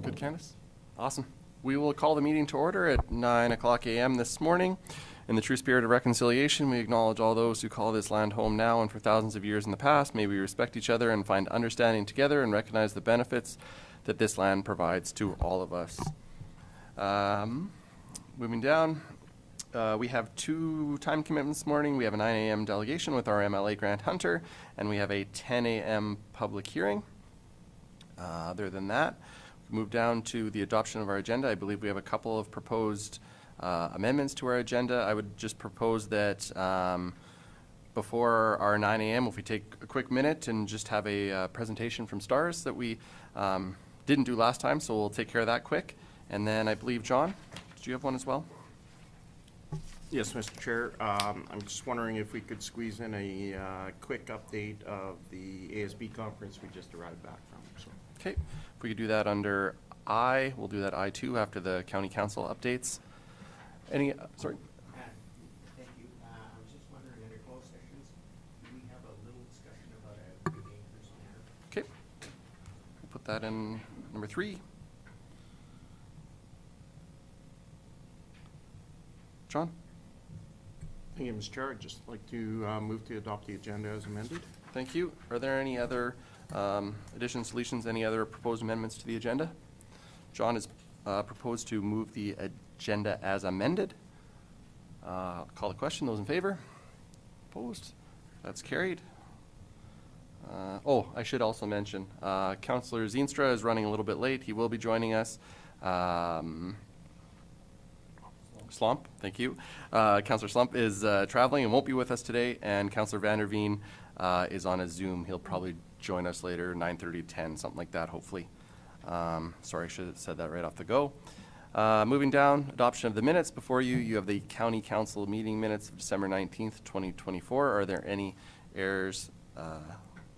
Good, Candace. Awesome. We will call the meeting to order at 9:00 a.m. this morning. In the true spirit of reconciliation, we acknowledge all those who call this land home now and for thousands of years in the past. May we respect each other and find understanding together and recognize the benefits that this land provides to all of us. Moving down, we have two time commitments this morning. We have a 9 a.m. delegation with our MLA Grant Hunter, and we have a 10 a.m. public hearing. Other than that, we move down to the adoption of our agenda. I believe we have a couple of proposed amendments to our agenda. I would just propose that before our 9 a.m., if we take a quick minute and just have a presentation from STARS that we didn't do last time, so we'll take care of that quick. And then I believe, John, did you have one as well? Yes, Mr. Chair. I'm just wondering if we could squeeze in a quick update of the ASB conference we just arrived back from. So. Okay, if we could do that under I, we'll do that I2 after the county council updates. Any, sorry? Thank you. I was just wondering, under closed sessions, do we have a little discussion about a good neighbors matter? Okay, we'll put that in number 3. John? Thank you, Mr. Chair. I'd just like to move to adopt the agenda as amended. Thank you. Are there any other additions, deletions, any other proposed amendments to the agenda? John has proposed to move the agenda as amended. Call the question. Those in favor? Opposed? That's carried. I should also mention, Councillor Zeenstra is running a little bit late. He will be joining us. Slump, thank you. Councillor Slump is traveling and won't be with us today, and Councillor Vanderveen is on a Zoom. He'll probably join us later, 9:30 to 10, something like that, hopefully. Sorry, I should have said that right off the go. Moving down, adoption of the minutes. Before you, you have the County Council meeting minutes of December 19th, 2024. Are there any errors,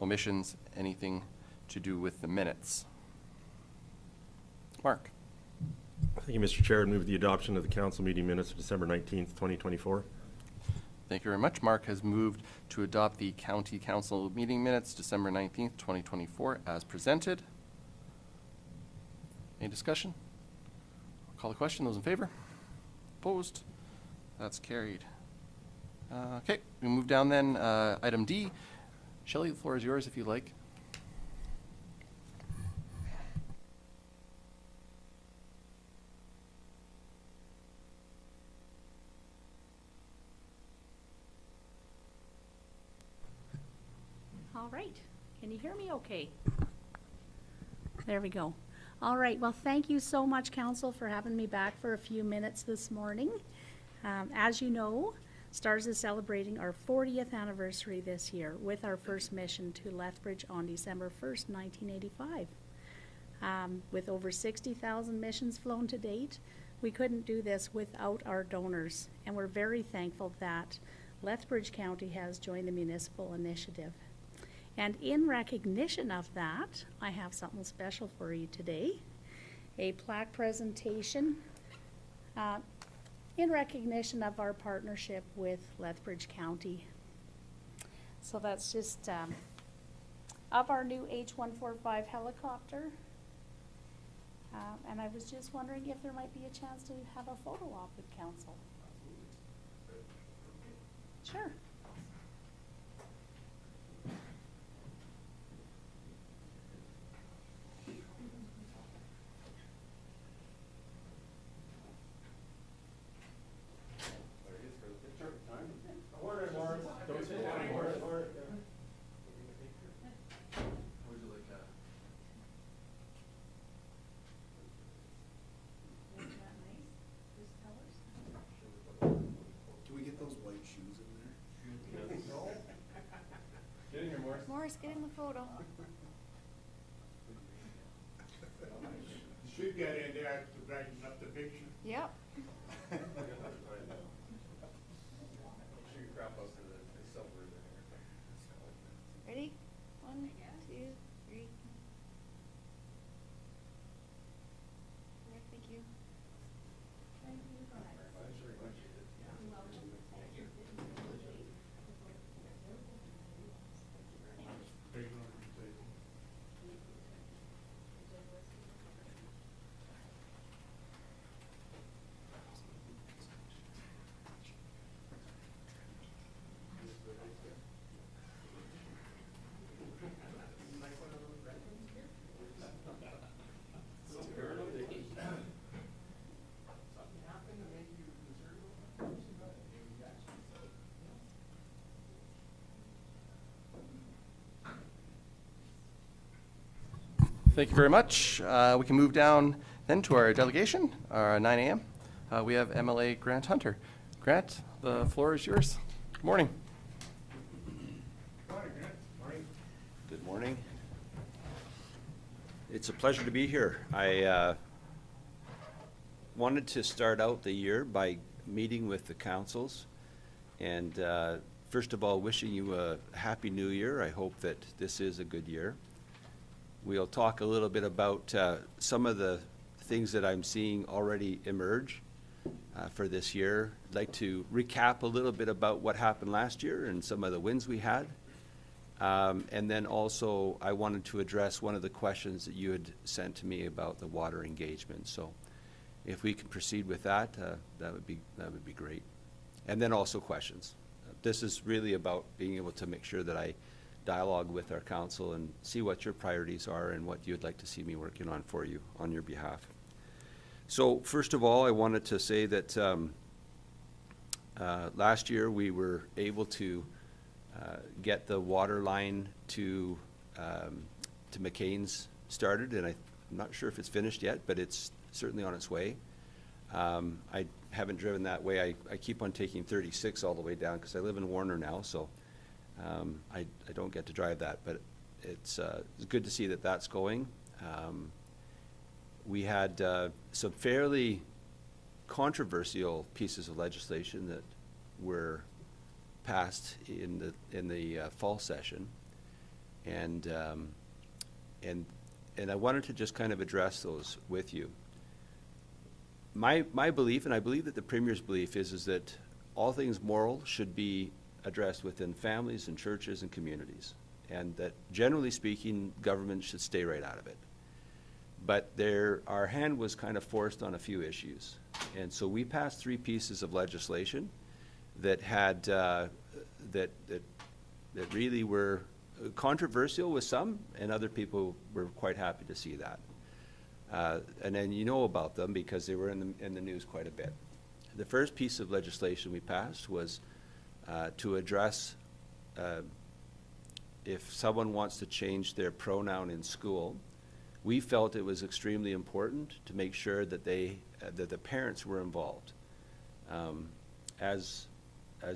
omissions, anything to do with the minutes? Mark. Thank you, Mr. Chair. I move the adoption of the council meeting minutes of December 19th, 2024. Thank you very much. Mark has moved to adopt the County Council meeting minutes December 19th, 2024 as presented. Any discussion? I'll call the question. Those in favor? Opposed? That's carried. Okay, we move down then. Item D. Shelley, the floor is yours if you like. All right. Can you hear me okay? There we go. All right. Well, thank you so much, Council, for having me back for a few minutes this morning. As you know, STARS is celebrating our 40th anniversary this year with our first mission to Lethbridge on December 1st, 1985. With over 60,000 missions flown to date, we couldn't do this without our donors, and we're very thankful that Lethbridge County has joined the municipal initiative. And in recognition of that, I have something special for you today, a plaque presentation in recognition of our partnership with Lethbridge County. So that's just of our new H-145 helicopter. And I was just wondering if there might be a chance to have a photo op with council. Sure. Morris, get in the photo. You should get in there to brighten up the picture. Yep. Ready? 1, 2, 3. Thank you. Thank you. Thank you very much. We can move down then to our delegation, our 9 a.m. We have MLA Grant Hunter. Grant, the floor is yours. Good morning. Good morning. It's a pleasure to be here. I wanted to start out the year by meeting with the councils and first of all, wishing you a happy new year. I hope that this is a good year. We'll talk a little bit about some of the things that I'm seeing already emerge for this year. I'd like to recap a little bit about what happened last year and some of the wins we had. And then also, I wanted to address one of the questions that you had sent to me about the water engagement. So if we can proceed with that, that would be great. And then also questions. This is really about being able to make sure that I dialogue with our council and see what your priorities are and what you'd like to see me working on for you on your behalf. So first of all, I wanted to say that last year we were able to get the water line to McCain's started, and I'm not sure if it's finished yet, but it's certainly on its way. I haven't driven that way. I keep on taking 36 all the way down because I live in Warner now, so I don't get to drive that, but it's good to see that that's going. We had some fairly controversial pieces of legislation that were passed in the fall session, and I wanted to just kind of address those with you. My belief, and I believe that the Premier's belief is that all things moral should be addressed within families and churches and communities, and that generally speaking, government should stay right out of it. But our hand was kind of forced on a few issues, and so we passed 3 pieces of legislation that had that really were controversial with some, and other people were quite happy to see that. And then you know about them because they were in the news quite a bit. The first piece of legislation we passed was to address if someone wants to change their pronoun in school. We felt it was extremely important to make sure that that the parents were involved. As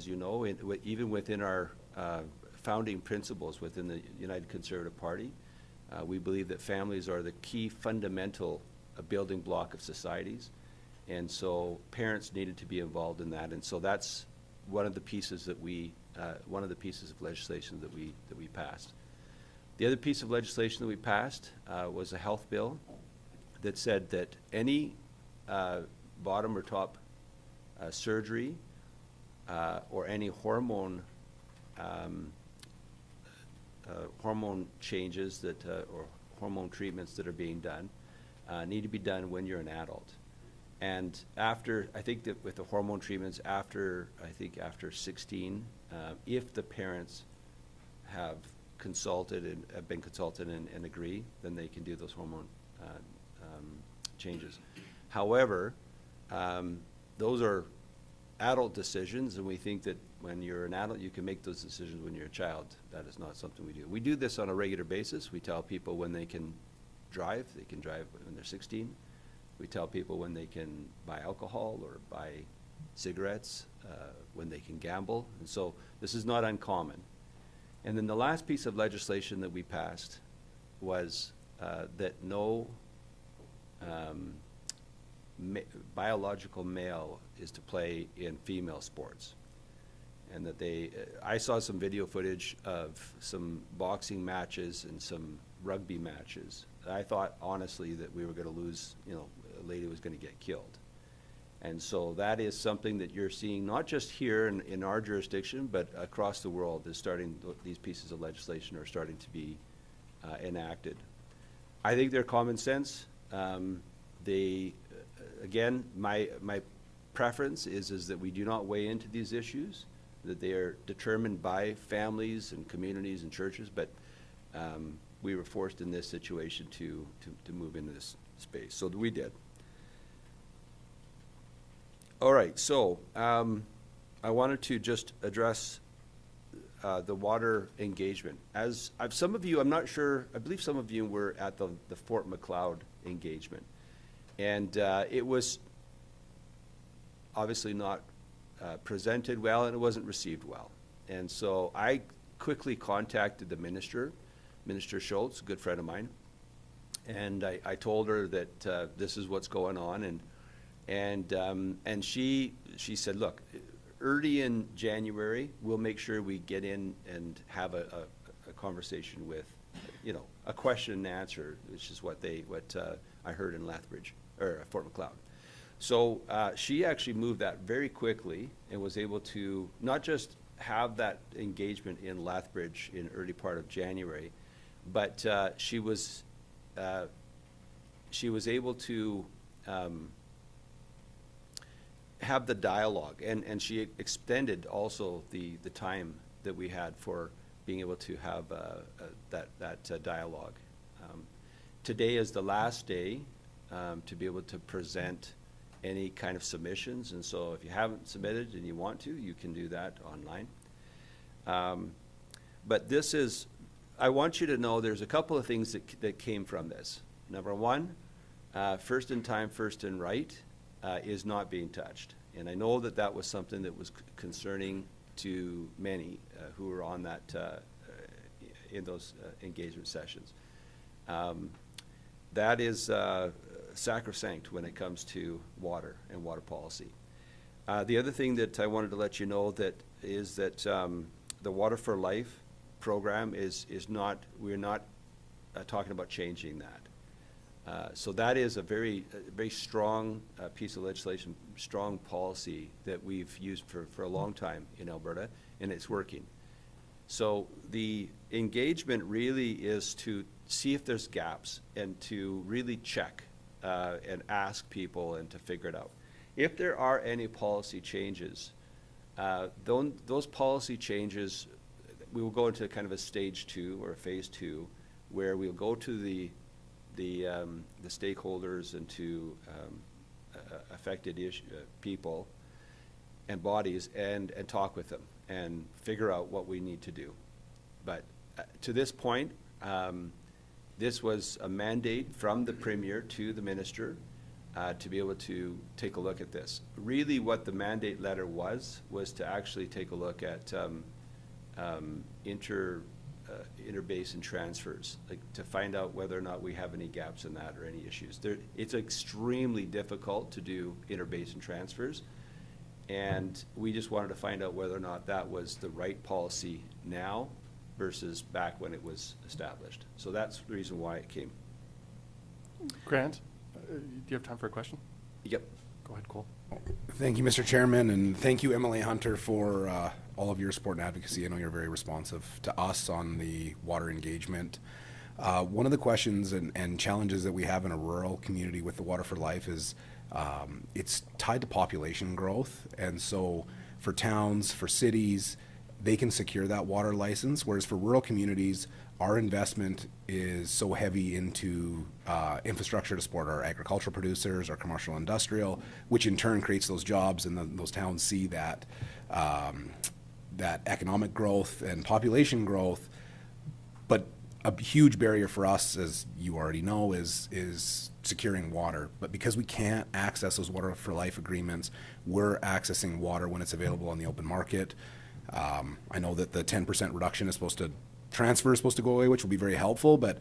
you know, even within our founding principles within the United Conservative Party, we believe that families are the key fundamental building block of societies, and so parents needed to be involved in that. And so that's one of the pieces that one of the pieces of legislation that we passed. The other piece of legislation that we passed was a health bill that said that any bottom or top surgery or any hormone changes that or hormone treatments that are being done need to be done when you're an adult. And I think that with the hormone treatments after 16, if the parents have been consulted and agree, then they can do those hormone changes. However, those are adult decisions, and we think that when you're an adult, you can make those decisions. When you're a child, that is not something we do. We do this on a regular basis. We tell people when they can drive when they're 16. We tell people when they can buy alcohol or buy cigarettes, when they can gamble. And so this is not uncommon. And then the last piece of legislation that we passed was that no biological male is to play in female sports. And that I saw some video footage of some boxing matches and some rugby matches. I thought honestly that we were going to lose, a lady was going to get killed. And so that is something that you're seeing not just here in our jurisdiction, but across the world. These pieces of legislation are starting to be enacted. I think they're common sense. Again, my preference is that we do not weigh into these issues, that they are determined by families and communities and churches, but we were forced in this situation to move into this space. So we did. All right, so I wanted to just address the water engagement. As some of you, I'm not sure, I believe some of you were at the Fort McLeod engagement. And it was obviously not presented well, and it wasn't received well. And so I quickly contacted the minister, Minister Schultz, a good friend of mine, and I told her that this is what's going on, and she said, look, early in January, we'll make sure we get in and have a conversation with, you know, a question and answer, which is what I heard in Lethbridge, or Fort McLeod. So she actually moved that very quickly and was able to not just have that engagement in Lethbridge in early part of January, but she was able to have the dialogue, and she extended also the time that we had for being able to have that dialogue. Today is the last day to be able to present any kind of submissions, and so if you haven't submitted and you want to, you can do that online. But this is, I want you to know there's a couple of things that came from this. Number one, first in time, first in right is not being touched. And I know that that was something that was concerning to many who were on that, in those engagement sessions. That is sacrosanct when it comes to water and water policy. The other thing that I wanted to let you know is that the Water for Life program is not, we're not talking about changing that. So that is a very strong piece of legislation, strong policy that we've used for a long time in Alberta, and it's working. So the engagement really is to see if there's gaps and to really check and ask people and to figure it out. If there are any policy changes, those policy changes, we will go into kind of a stage 2 or a phase 2, where we'll go to the stakeholders and to affected people and bodies and talk with them and figure out what we need to do. But to this point, this was a mandate from the Premier to the Minister to be able to take a look at this. Really what the mandate letter was to actually take a look at interbasin transfers, like to find out whether or not we have any gaps in that or any issues. It's extremely difficult to do interbasin transfers, and we just wanted to find out whether or not that was the right policy now versus back when it was established. So that's the reason why it came. Grant, do you have time for a question? Yep. Go ahead, Cole. Thank you, Mr. Chairman, and thank you, MLA Hunter, for all of your support and advocacy. I know you're very responsive to us on the water engagement. One of the questions and challenges that we have in a rural community with the Water for Life is it's tied to population growth. And so for towns, for cities, they can secure that water license, whereas for rural communities, our investment is so heavy into infrastructure to support our agricultural producers, our commercial industrial, which in turn creates those jobs, and those towns see that that economic growth and population growth. But a huge barrier for us, as you already know, is securing water. But because we can't access those Water for Life agreements, we're accessing water when it's available on the open market. I know that the 10% reduction is supposed to go away, which will be very helpful, but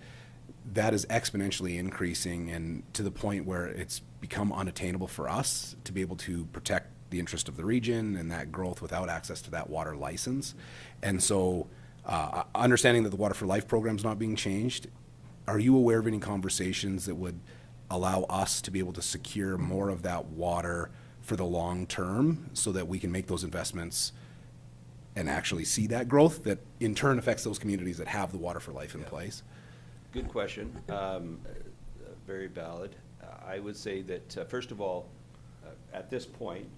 that is exponentially increasing, and to the point where it's become unattainable for us to be able to protect the interest of the region and that growth without access to that water license. And so understanding that the Water for Life program is not being changed, are you aware of any conversations that would allow us to be able to secure more of that water for the long term so that we can make those investments and actually see that growth that in turn affects those communities that have the Water for Life in place? Good question. Very valid. I would say that, first of all, at this point,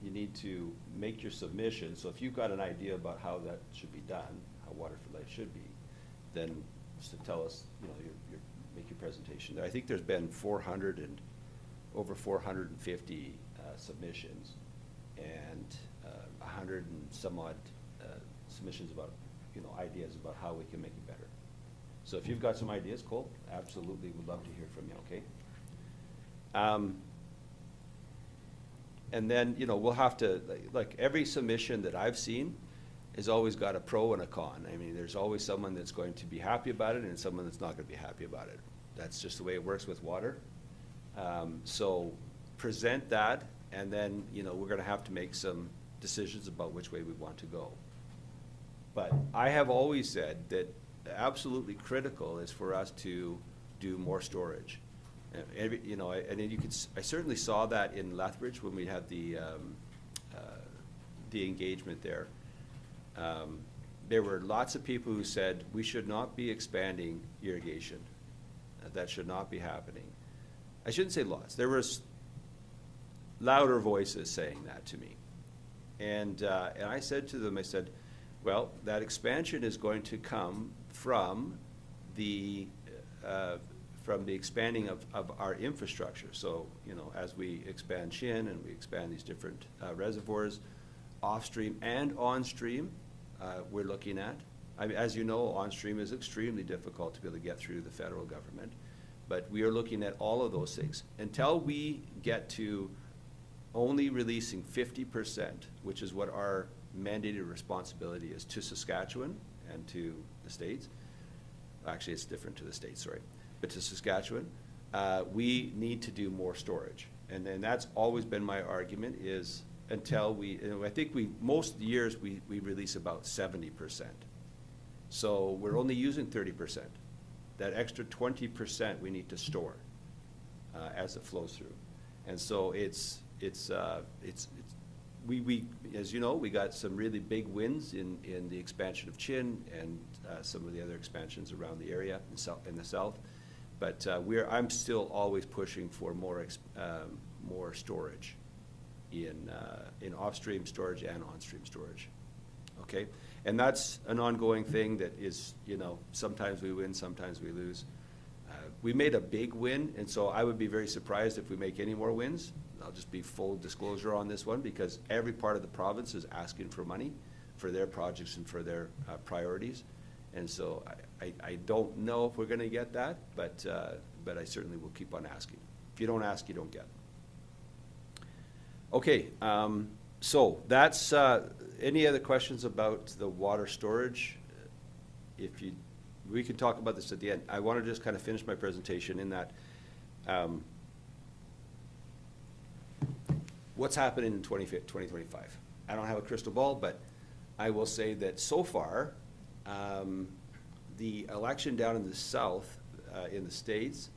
you need to make your submission. So if you've got an idea about how that should be done, how Water for Life should be, then just to tell us, make your presentation. I think there's been over 450 submissions, and 100 and some odd submissions about, ideas about how we can make it better. So if you've got some ideas, Cole, absolutely would love to hear from you, okay? And then, we'll have to, like every submission that I've seen has always got a pro and a con. I mean, there's always someone that's going to be happy about it and someone that's not gonna be happy about it. That's just the way it works with water. So present that, and then, we're gonna have to make some decisions about which way we want to go. But I have always said that absolutely critical is for us to do more storage. And then I certainly saw that in Lethbridge when we had the engagement there. There were lots of people who said, we should not be expanding irrigation. That should not be happening. I shouldn't say lots. There was louder voices saying that to me. And I said to them, well, that expansion is going to come from the expanding of our infrastructure. So, as we expand Chin and we expand these different reservoirs, off-stream and on-stream, we're looking at. I mean, as you know, on-stream is extremely difficult to be able to get through the federal government. But we are looking at all of those things. Until we get to only releasing 50%, which is what our mandated responsibility is to Saskatchewan and to the states. Actually, it's different to the states, sorry. But to Saskatchewan, we need to do more storage. And then that's always been my argument is until I think most years we release about 70%. So we're only using 30%. That extra 20% we need to store as it flows through. And so we as you know, we got some really big wins in the expansion of Chin and some of the other expansions around the area in the south. But I'm still always pushing for more storage in off-stream storage and on-stream storage. Okay, and that's an ongoing thing that is, sometimes we win, sometimes we lose. We made a big win, and so I would be very surprised if we make any more wins. I'll just be full disclosure on this one, because every part of the province is asking for money for their projects and for their priorities. And so I don't know if we're gonna get that, but I certainly will keep on asking. If you don't ask, you don't get. Okay, so that's, any other questions about the water storage? We can talk about this at the end. I want to just kind of finish my presentation in that, what's happening in 2025? I don't have a crystal ball, but I will say that so far, the election down in the south, in the States,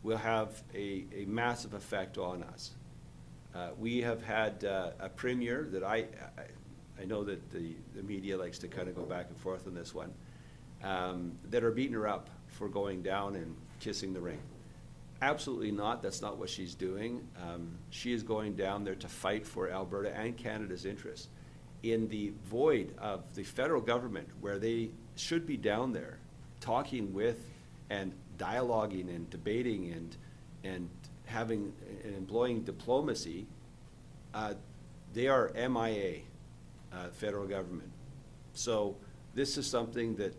will have a massive effect on us. We have had a premier that I know that the media likes to kind of go back and forth on this one, that are beating her up for going down and kissing the ring. Absolutely not. That's not what she's doing. She is going down there to fight for Alberta and Canada's interests in the void of the federal government, where they should be down there talking with and dialoguing and debating and having and employing diplomacy. They are MIA, federal government. So this is something that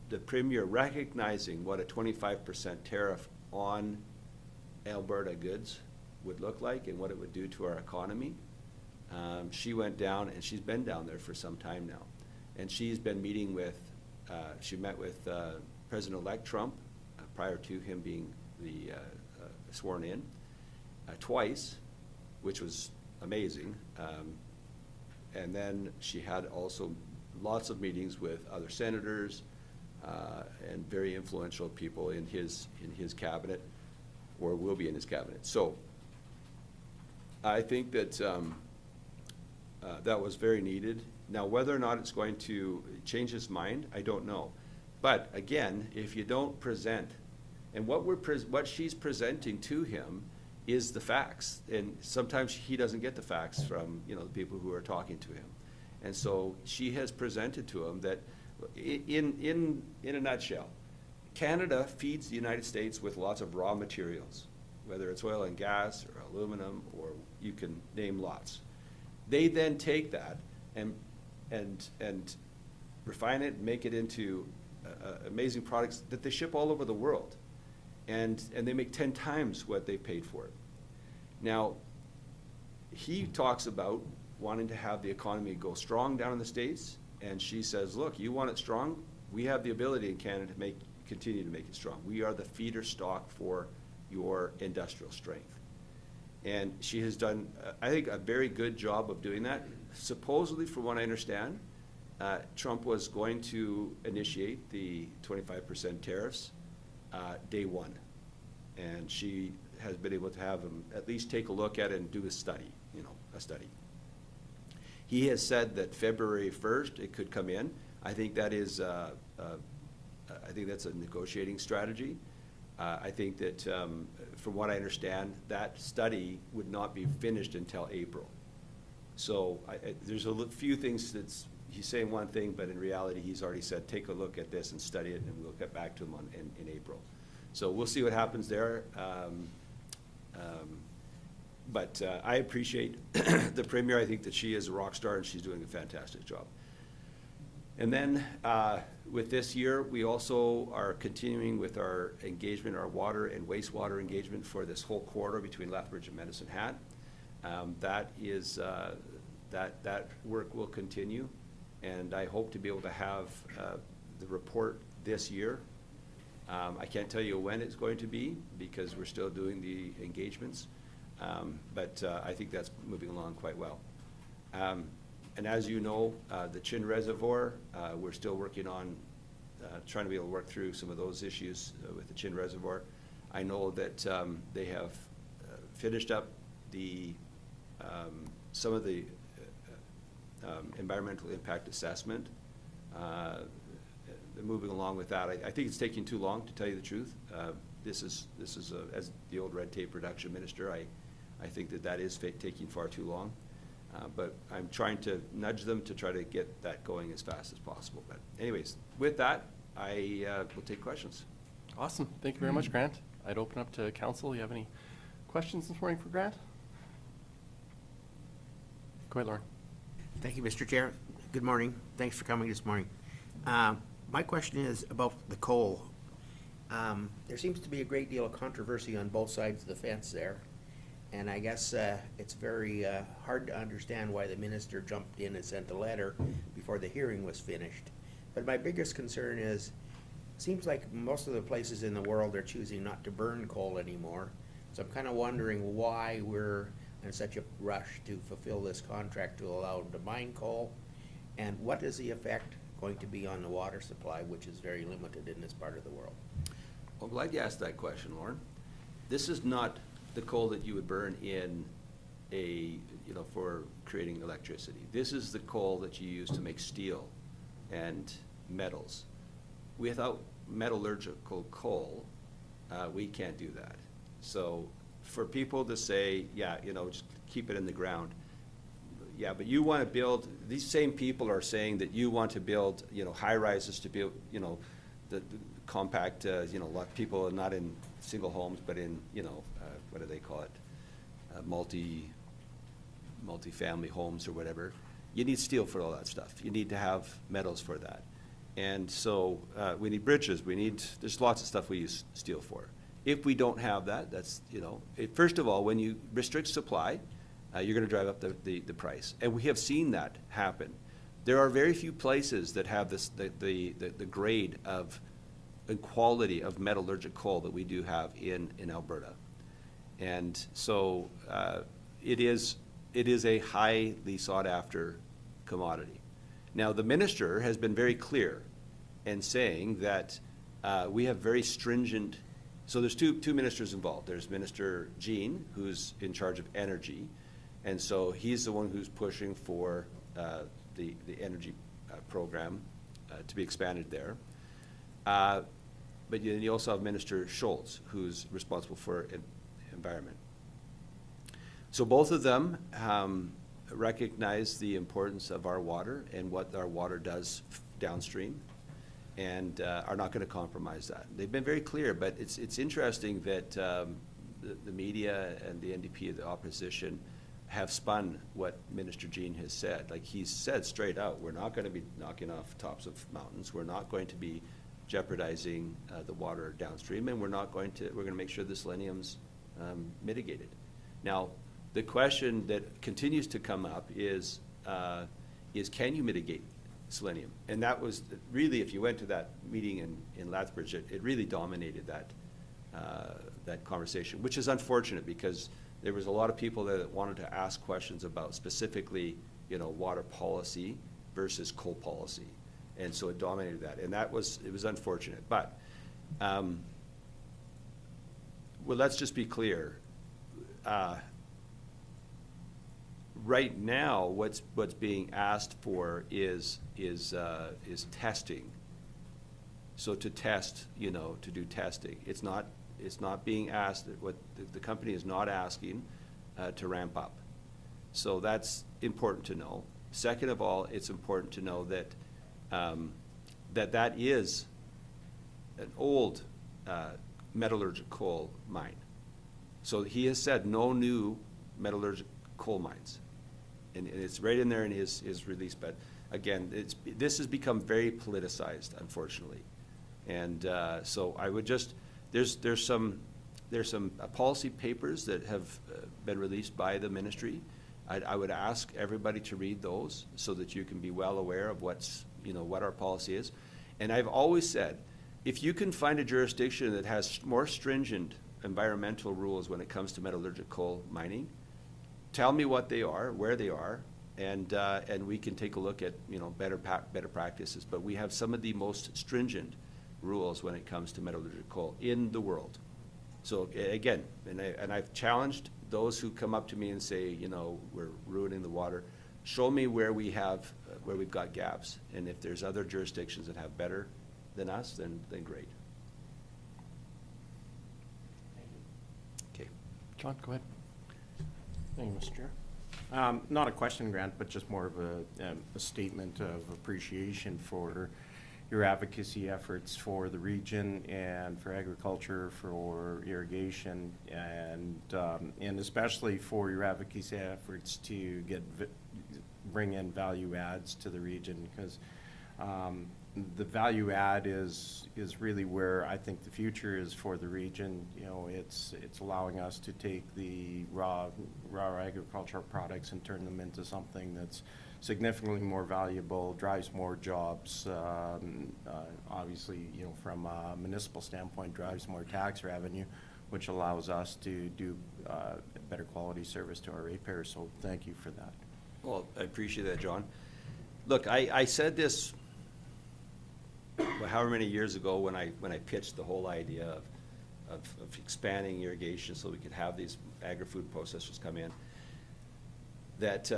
the premier, recognizing what a 25% tariff on Alberta goods would look like and what it would do to our economy. She went down, and she's been down there for some time now. And she's been meeting with, she met with President-elect Trump prior to him being sworn in twice, which was amazing. And then she had also lots of meetings with other senators and very influential people in his cabinet, or will be in his cabinet. So I think that that was very needed. Now, whether or not it's going to change his mind, I don't know. But again, if you don't present, and what she's presenting to him is the facts, and sometimes he doesn't get the facts from the people who are talking to him, and so she has presented to him that in a nutshell, Canada feeds the United States with lots of raw materials, whether it's oil and gas or aluminum, or you can name lots. They then take that and refine it, make it into amazing products that they ship all over the world. And they make 10 times what they paid for it. Now, he talks about wanting to have the economy go strong down in the States, and she says, look, you want it strong? We have the ability in Canada to continue to make it strong. We are the feeder stock for your industrial strength. And she has done, I think, a very good job of doing that. Supposedly, from what I understand, Trump was going to initiate the 25% tariffs day one. And she has been able to have him at least take a look at it and do a study, a study. He has said that February 1st it could come in. I think that is, I think that's a negotiating strategy. I think that, from what I understand, that study would not be finished until April. So there's a few things he's saying one thing, but in reality, he's already said, take a look at this and study it, and we'll get back to him in April. So we'll see what happens there. But I appreciate the Premier. I think that she is a rock star, and she's doing a fantastic job. And then with this year, we also are continuing with our engagement, our water and wastewater engagement for this whole corridor between Lethbridge and Medicine Hat. That work will continue, and I hope to be able to have the report this year. I can't tell you when it's going to be because we're still doing the engagements, but I think that's moving along quite well. And as you know, the Chin Reservoir, we're still working on trying to be able to work through some of those issues with the Chin Reservoir. I know that they have finished up some of the environmental impact assessment. They're moving along with that. I think it's taking too long, to tell you the truth. This is as the old red tape reduction minister, I think that is taking far too long. But I'm trying to nudge them to try to get that going as fast as possible. But anyways, with that, I will take questions. Awesome. Thank you very much, Grant. I'd open up to council. You have any questions this morning for Grant? Go ahead, Lauren. Thank you, Mr. Chair. Good morning. Thanks for coming this morning. My question is about the coal. There seems to be a great deal of controversy on both sides of the fence there. And I guess it's very hard to understand why the minister jumped in and sent a letter before the hearing was finished. But my biggest concern is, it seems like most of the places in the world are choosing not to burn coal anymore. So I'm kind of wondering why we're in such a rush to fulfill this contract to allow them to mine coal. And what is the effect going to be on the water supply, which is very limited in this part of the world? Well, I'm glad you asked that question, Lauren. This is not the coal that you would burn in for creating electricity. This is the coal that you use to make steel and metals. Without metallurgical coal, we can't do that. So for people to say, just keep it in the ground, but you want to build, these same people are saying that you want to build, high rises to build, the compact, a lot of people are not in single homes, but in, what do they call it? Multi-family homes or whatever. You need steel for all that stuff. You need to have metals for that. And so we need bridges. There's lots of stuff we use steel for. If we don't have that, that's, first of all, when you restrict supply, you're going to drive up the price. And we have seen that happen. There are very few places that have the grade of and quality of metallurgic coal that we do have in Alberta. And so it is a highly sought after commodity. Now, the minister has been very clear in saying that we have very stringent, so there's two ministers involved. There's Minister Jean, who's in charge of energy, and so he's the one who's pushing for the energy program to be expanded there. But you also have Minister Schultz, who's responsible for environment. So both of them recognize the importance of our water and what our water does downstream, and are not going to compromise that. They've been very clear, but it's interesting that the media and the NDP, the opposition, have spun what Minister Jean has said. Like, he's said straight out, we're not gonna be knocking off tops of mountains, we're not going to be jeopardizing the water downstream, and we're gonna make sure the selenium's mitigated. Now, the question that continues to come up is can you mitigate selenium? And that was really, if you went to that meeting in Lethbridge, it really dominated that conversation, which is unfortunate because there was a lot of people there that wanted to ask questions about specifically, water policy versus coal policy. And so it dominated that, and it was unfortunate. But, well, let's just be clear. Right now, what's being asked for is testing. So to test, to do testing. It's not being asked, what the company is not asking to ramp up. So that's important to know. Second of all, it's important to know that that is an old metallurgical coal mine. So he has said no new metallurgical coal mines. And it's right in there in his release. But again, this has become very politicized, unfortunately. And so I would just, there's some policy papers that have been released by the ministry. I would ask everybody to read those so that you can be well aware of what our policy is. And I've always said, if you can find a jurisdiction that has more stringent environmental rules when it comes to metallurgical coal mining, tell me what they are, where they are, and we can take a look at better practices. But we have some of the most stringent rules when it comes to metallurgical coal in the world. So again, and I've challenged those who come up to me and say, we're ruining the water. Show me where we've got gaps, and if there's other jurisdictions that have better than us, then great. Okay. John, go ahead. Thank you, Mr. Chair. Not a question, Grant, but just more of a statement of appreciation for your advocacy efforts for the region and for agriculture, for irrigation, and especially for your advocacy efforts to bring in value adds to the region, because the value add is really where I think the future is for the region. It's allowing us to take the raw agricultural products and turn them into something that's significantly more valuable, drives more jobs. Obviously, from a municipal standpoint, drives more tax revenue, which allows us to do better quality service to our ratepayers. So thank you for that. Well, I appreciate that, John. Look, I said this however many years ago when I pitched the whole idea of expanding irrigation so we could have these agri-food processors come in, that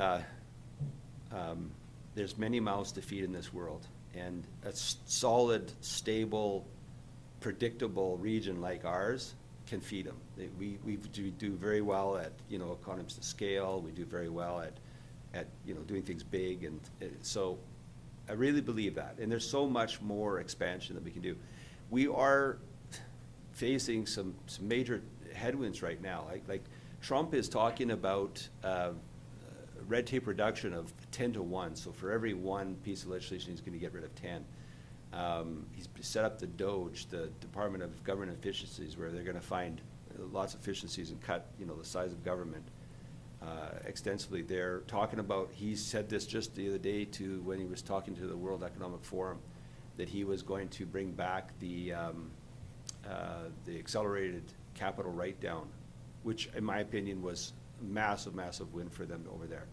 there's many mouths to feed in this world, and a solid, stable, predictable region like ours can feed them. We do very well at economies of scale. We do very well at doing things big, and so I really believe that. And there's so much more expansion that we can do. We are facing some major headwinds right now. Like Trump is talking about red tape reduction of 10 to 1. So for every one piece of legislation, he's going to get rid of 10. He's set up the DOGE, the Department of Government Efficiencies, where they're going to find lots of efficiencies and cut the size of government extensively. They're talking about, he said this just the other day when he was talking to the World Economic Forum, that he was going to bring back the accelerated capital write-down, which in my opinion was massive win for them over there.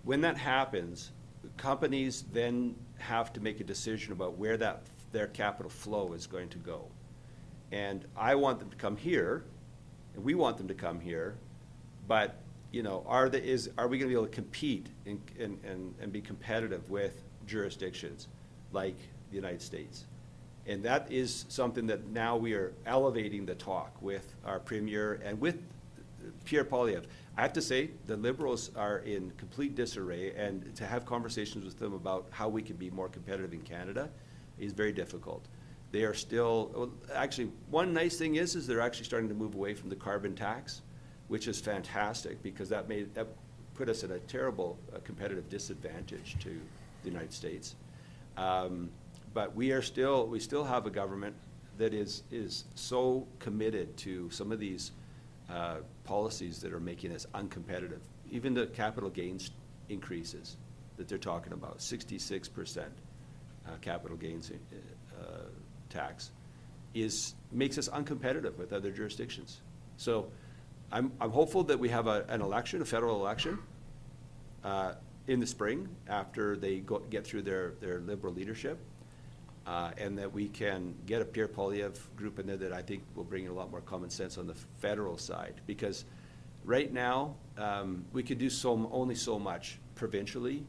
When that happens, companies then have to make a decision about where their capital flow is going to go. And I want them to come here, and we want them to come here, but are we going to be able to compete and be competitive with jurisdictions like the United States? And that is something that now we are elevating the talk with our Premier and with Pierre Poilievre. I have to say, the Liberals are in complete disarray, and to have conversations with them about how we can be more competitive in Canada is very difficult. They are still, actually, one nice thing is they're actually starting to move away from the carbon tax. which is fantastic because that put us at a terrible competitive disadvantage to the United States. But we still have a government that is so committed to some of these policies that are making us uncompetitive. Even the capital gains increases that they're talking about, 66% capital gains tax, makes us uncompetitive with other jurisdictions. So I'm hopeful that we have an election, a federal election, in the spring after they get through their Liberal leadership, and that we can get a Pierre Poilievre group in there that I think will bring in a lot more common sense on the federal side. Because right now, we could do only so much provincially,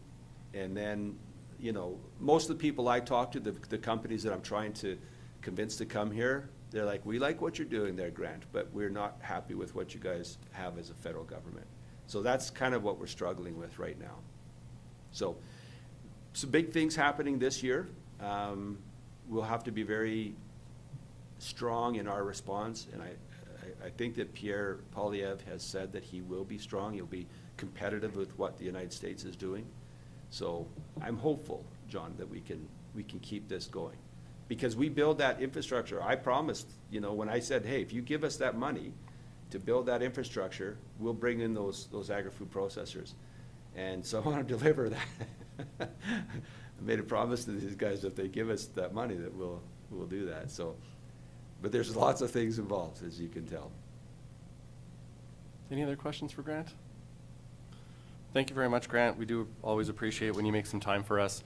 and then, you know, most of the people I talk to, the companies that I'm trying to convince to come here, they're like, we like what you're doing there, Grant, but we're not happy with what you guys have as a federal government. So that's kind of what we're struggling with right now. So some big things happening this year. We'll have to be very strong in our response, and I think that Pierre Poilievre has said that he will be strong. He'll be competitive with what the United States is doing. So I'm hopeful, John, that we can keep this going. Because we build that infrastructure. I promised, you know, when I said, hey, if you give us that money to build that infrastructure, we'll bring in those agri-food processors. And so I want to deliver that. I made a promise to these guys, if they give us that money, that we'll do that. So, but there's lots of things involved, as you can tell. Any other questions for Grant? Thank you very much, Grant. We do always appreciate when you make some time for us.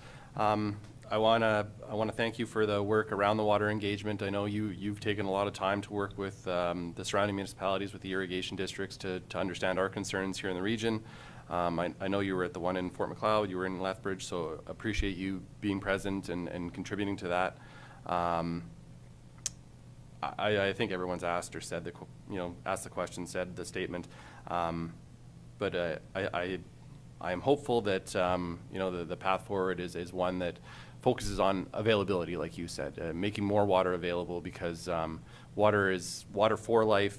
I wanna thank you for the work around the water engagement. I know you've taken a lot of time to work with the surrounding municipalities, with the irrigation districts, to understand our concerns here in the region. I know you were at the one in Fort Macleod, you were in Lethbridge, so appreciate you being present and contributing to that. I think everyone's asked or said asked the question, said the statement, but I am hopeful that the path forward is one that focuses on availability, like you said, making more water available, because water for life.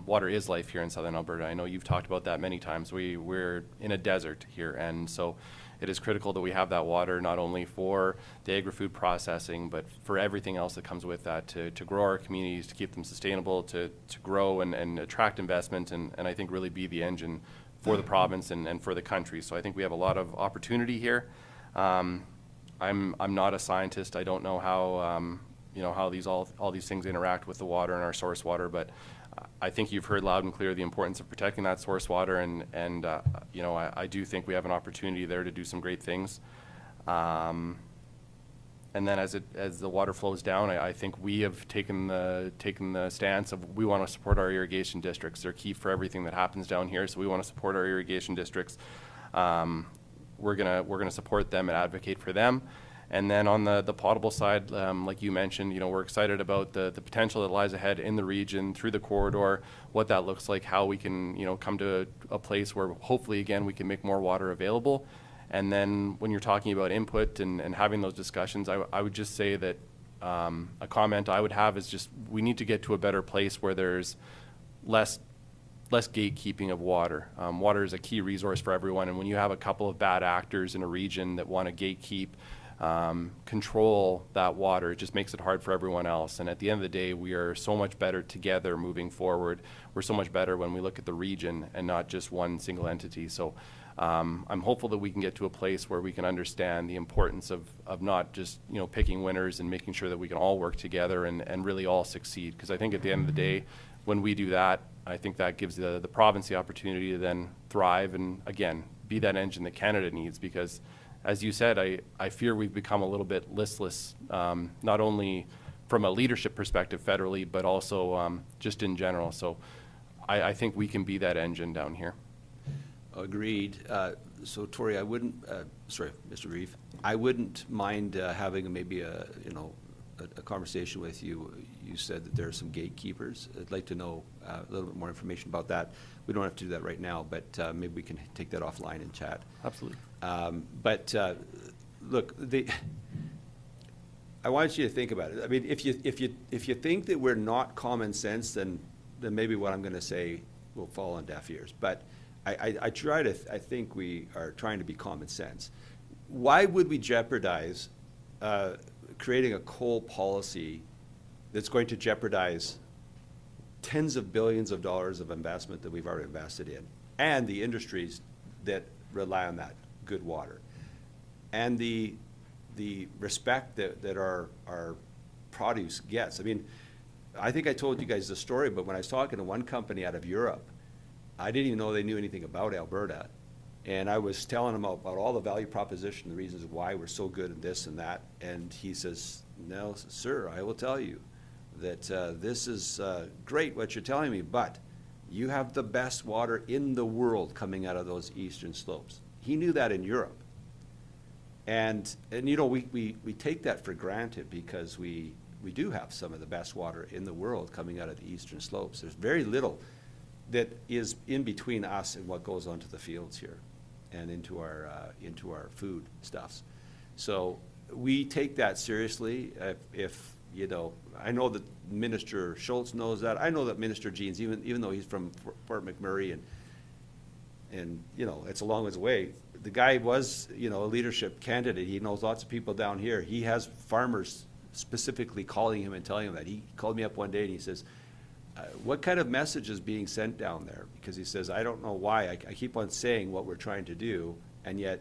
Water is life here in Southern Alberta. I know you've talked about that many times. We're in a desert here, and so it is critical that we have that water not only for the agri-food processing, but for everything else that comes with that, to grow our communities, to keep them sustainable, to grow and attract investment, and I think really be the engine for the province and for the country. So I think we have a lot of opportunity here. I'm not a scientist. I don't know how how all these things interact with the water and our source water, but I think you've heard loud and clear the importance of protecting that source water, and I do think we have an opportunity there to do some great things. And then as the water flows down, I think we have taken the stance of, we want to support our irrigation districts. They're key for everything that happens down here, so we want to support our irrigation districts. We're gonna support them and advocate for them. And then on the potable side, like you mentioned, we're excited about the potential that lies ahead in the region through the corridor, what that looks like, how we can come to a place where hopefully again we can make more water available. And then when you're talking about input and having those discussions, I would just say that a comment I would have is just, we need to get to a better place where there's less gatekeeping of water. Water is a key resource for everyone, and when you have a couple of bad actors in a region that want to gatekeep, control that water, it just makes it hard for everyone else. And at the end of the day, we are so much better together moving forward. We're so much better when we look at the region and not just one single entity. So I'm hopeful that we can get to a place where we can understand the importance of not just picking winners, and making sure that we can all work together and really all succeed. Because I think at the end of the day, when we do that, I think that gives the province the opportunity to then thrive and again be that engine that Canada needs. Because as you said, I fear we've become a little bit listless, not only from a leadership perspective federally, but also just in general. So I think we can be that engine down here. Agreed. So Tori, I wouldn't, sorry, Mr. Reeve, I wouldn't mind having maybe a conversation with you. You said that there are some gatekeepers. I'd like to know a little bit more information about that. We don't have to do that right now, but maybe we can take that offline and chat. Absolutely. But look, I want you to think about it. I mean, if you think that we're not common sense, then maybe what I'm going to say will fall on deaf ears. But I think we are trying to be common sense. Why would we jeopardize creating a coal policy that's going to jeopardize tens of billions of dollars of investment that we've already invested in, and the industries that rely on that good water, and the respect that our produce gets? I mean, I think I told you guys the story, but when I was talking to one company out of Europe, I didn't even know they knew anything about Alberta. And I was telling him about all the value proposition, the reasons why we're so good at this and that. And he says, no, sir, I will tell you that this is great what you're telling me, but you have the best water in the world coming out of those eastern slopes. He knew that in Europe. And you know, we take that for granted because we do have some of the best water in the world coming out of the eastern slopes. There's very little that is in between us and what goes onto the fields here and into our food stuffs. So we take that seriously. If you know, I know that Minister Schultz knows that. I know that Minister Jeans, even though he's from Fort McMurray and you know, it's a long ways away, the guy was, you know, a leadership candidate. He knows lots of people down here. He has farmers specifically calling him and telling him that. He called me up one day and he says, what kind of message is being sent down there? Because he says, I don't know why. I keep on saying what we're trying to do, and yet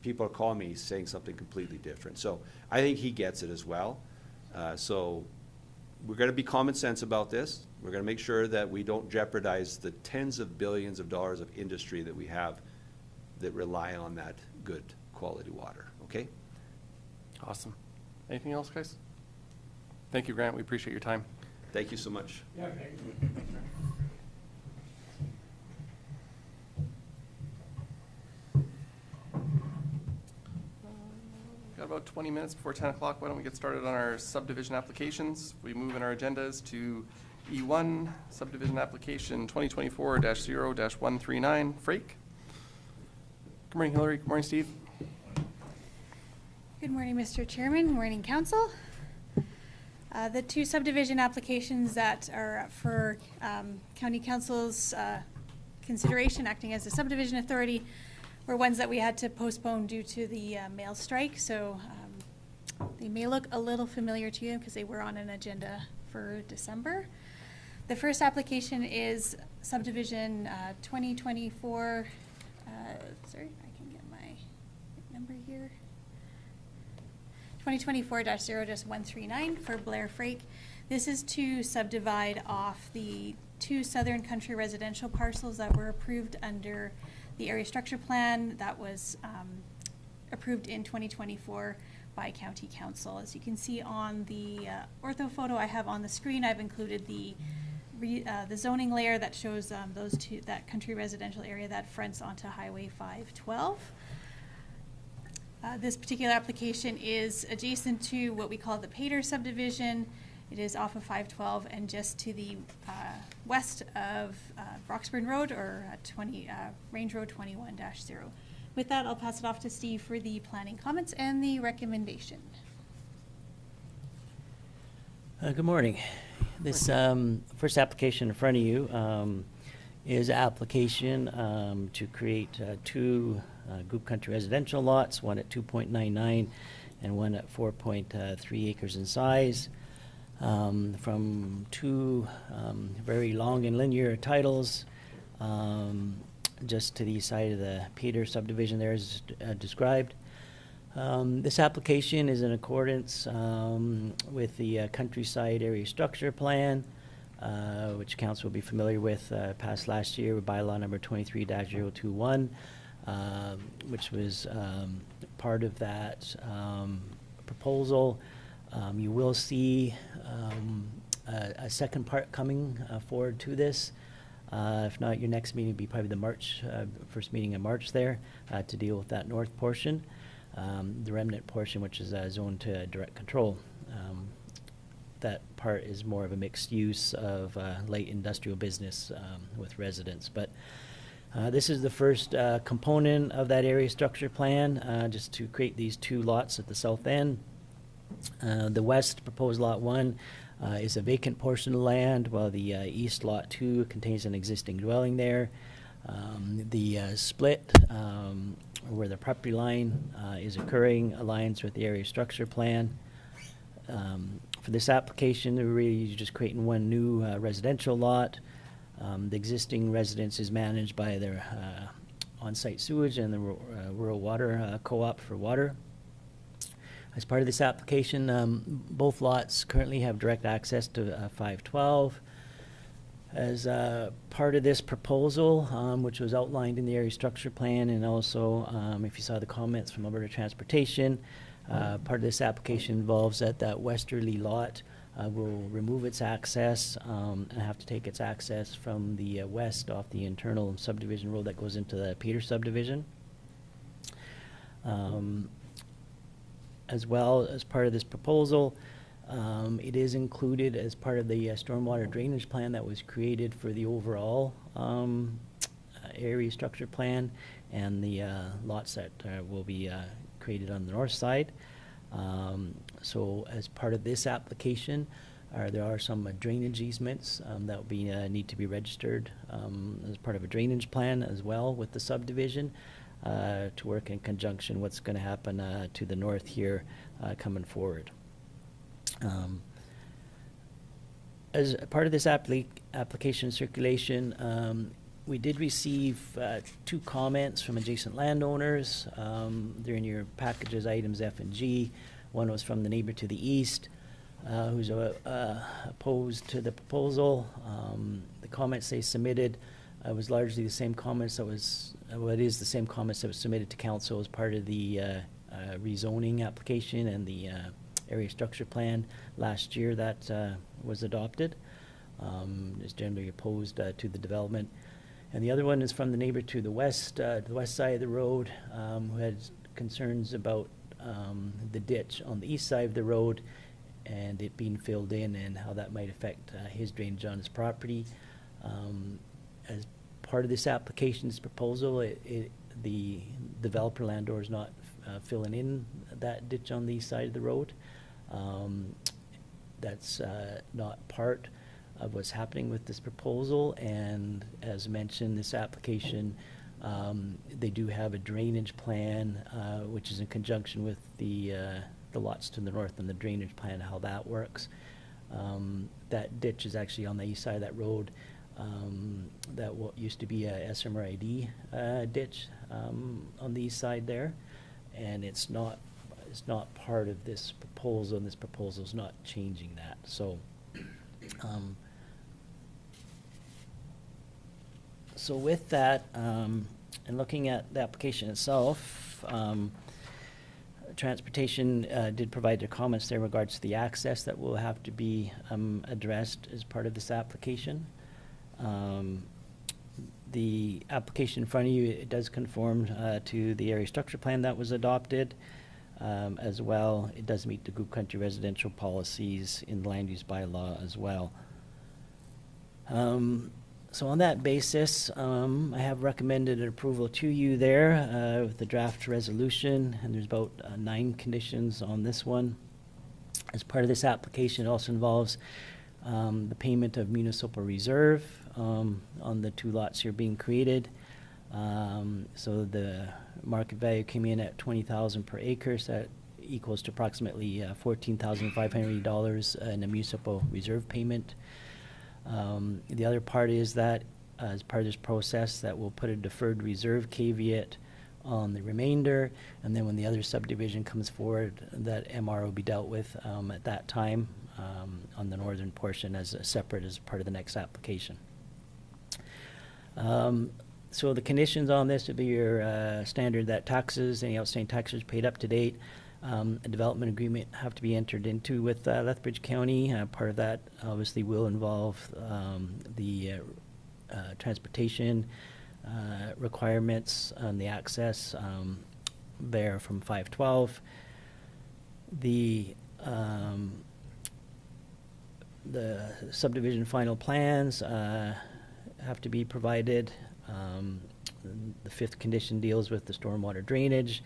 people are calling me saying something completely different. So I think he gets it as well. So we're going to be common sense about this. We're going to make sure that we don't jeopardize the tens of billions of dollars of industry that we have that rely on that good quality water, okay? Awesome. Anything else, guys? Thank you, Grant. We appreciate your time. Thank you so much. Got about 20 minutes before 10 o'clock. Why don't we get started on our subdivision applications? We move in our agendas to E1, subdivision application 2024-0-139, Frache. Good morning, Hillary. Good morning, Steve. Good morning, Mr. Chairman. Good morning, Council. The two subdivision applications that are up for County Council's consideration, acting as a subdivision authority, were ones that we had to postpone due to the mail strike. So they may look a little familiar to you because they were on an agenda for December. The first application is subdivision 2024, sorry, I can get my number here. 2024-0-139 for Blair Frache. This is to subdivide off the two southern country residential parcels that were approved under the area structure plan that was approved in 2024 by County Council. As you can see on the ortho photo I have on the screen, I've included the zoning layer that shows that country residential area that fronts onto Highway 512. This particular application is adjacent to what we call the Pater subdivision. It is off of 512 and just to the west of Broxburn Road, or Range Road 21-0. With that, I'll pass it off to Steve for the planning comments and the recommendation. Good morning. This first application in front of you is an application to create two group country residential lots, one at 2.99 and one at 4.3 acres in size, from two very long and linear titles, just to the east side of the Peter subdivision there is described. This application is in accordance with the countryside area structure plan, which council will be familiar with, passed last year with bylaw number 23-021, which was part of that proposal. You will see a second part coming forward to this. If not, your next meeting will be probably the March, first meeting in March there, to deal with that north portion. The remnant portion, which is zoned to direct control. That part is more of a mixed use of light industrial business with residents. But this is the first component of that area structure plan, just to create these two lots at the south end. The west proposed lot 1 is a vacant portion of land, while the east lot 2 contains an existing dwelling there. The split where the property line is occurring aligns with the area structure plan. For this application, we're really just creating one new residential lot. The existing residence is managed by their on-site sewage and the rural water co-op for water. As part of this application, both lots currently have direct access to 512. As part of this proposal, which was outlined in the area structure plan, and also if you saw the comments from Alberta Transportation, part of this application involves that westerly lot will remove its access and have to take its access from the west off the internal subdivision road that goes into the Peter subdivision. As well as part of this proposal, it is included as part of the stormwater drainage plan that was created for the overall area structure plan and the lots that will be created on the north side. So as part of this application, there are some drainage easements that will be need to be registered as part of a drainage plan as well with the subdivision to work in conjunction what's going to happen to the north here coming forward. As a part of this application circulation, we did receive 2 comments from adjacent landowners. They're in your packages, items F and G. One was from the neighbor to the east, who's opposed to the proposal. The comments they submitted was largely the same comments that was, it is the same comments that was submitted to council as part of the rezoning application and the area structure plan last year that was adopted. Is generally opposed to the development. And the other one is from the neighbor to the west side of the road, who had concerns about the ditch on the east side of the road and it being filled in and how that might affect his drainage on his property. As part of this application's proposal, the developer landowner is not filling in that ditch on the east side of the road. That's not part of what's happening with this proposal, and as mentioned, this application, they do have a drainage plan, which is in conjunction with the lots to the north and the drainage plan, how that works. That ditch is actually on the east side of that road. That used to be a SMRID ditch on the east side there, and it's not part of this proposal, and this proposal is not changing that. So. So with that, and looking at the application itself, Transportation did provide their comments there in regards to the access that will have to be addressed as part of this application. The application in front of you, it does conform to the area structure plan that was adopted. As well, it does meet the group country residential policies in the land use bylaw as well. So on that basis, I have recommended an approval to you there with the draft resolution, and there's about 9 conditions on this one. As part of this application, it also involves the payment of municipal reserve on the 2 lots here being created. So the market value came in at $20,000 per acre, so that equals to approximately $14,500 in a municipal reserve payment. The other part is that as part of this process that we'll put a deferred reserve caveat on the remainder, and then when the other subdivision comes forward, that MR will be dealt with at that time on the northern portion as a separate as part of the next application. So the conditions on this would be your standard that taxes, any outstanding taxes paid up to date. A development agreement have to be entered into with Lethbridge County. Part of that obviously will involve the transportation requirements on the access there from 512. The subdivision final plans have to be provided. The 5th condition deals with the stormwater drainage.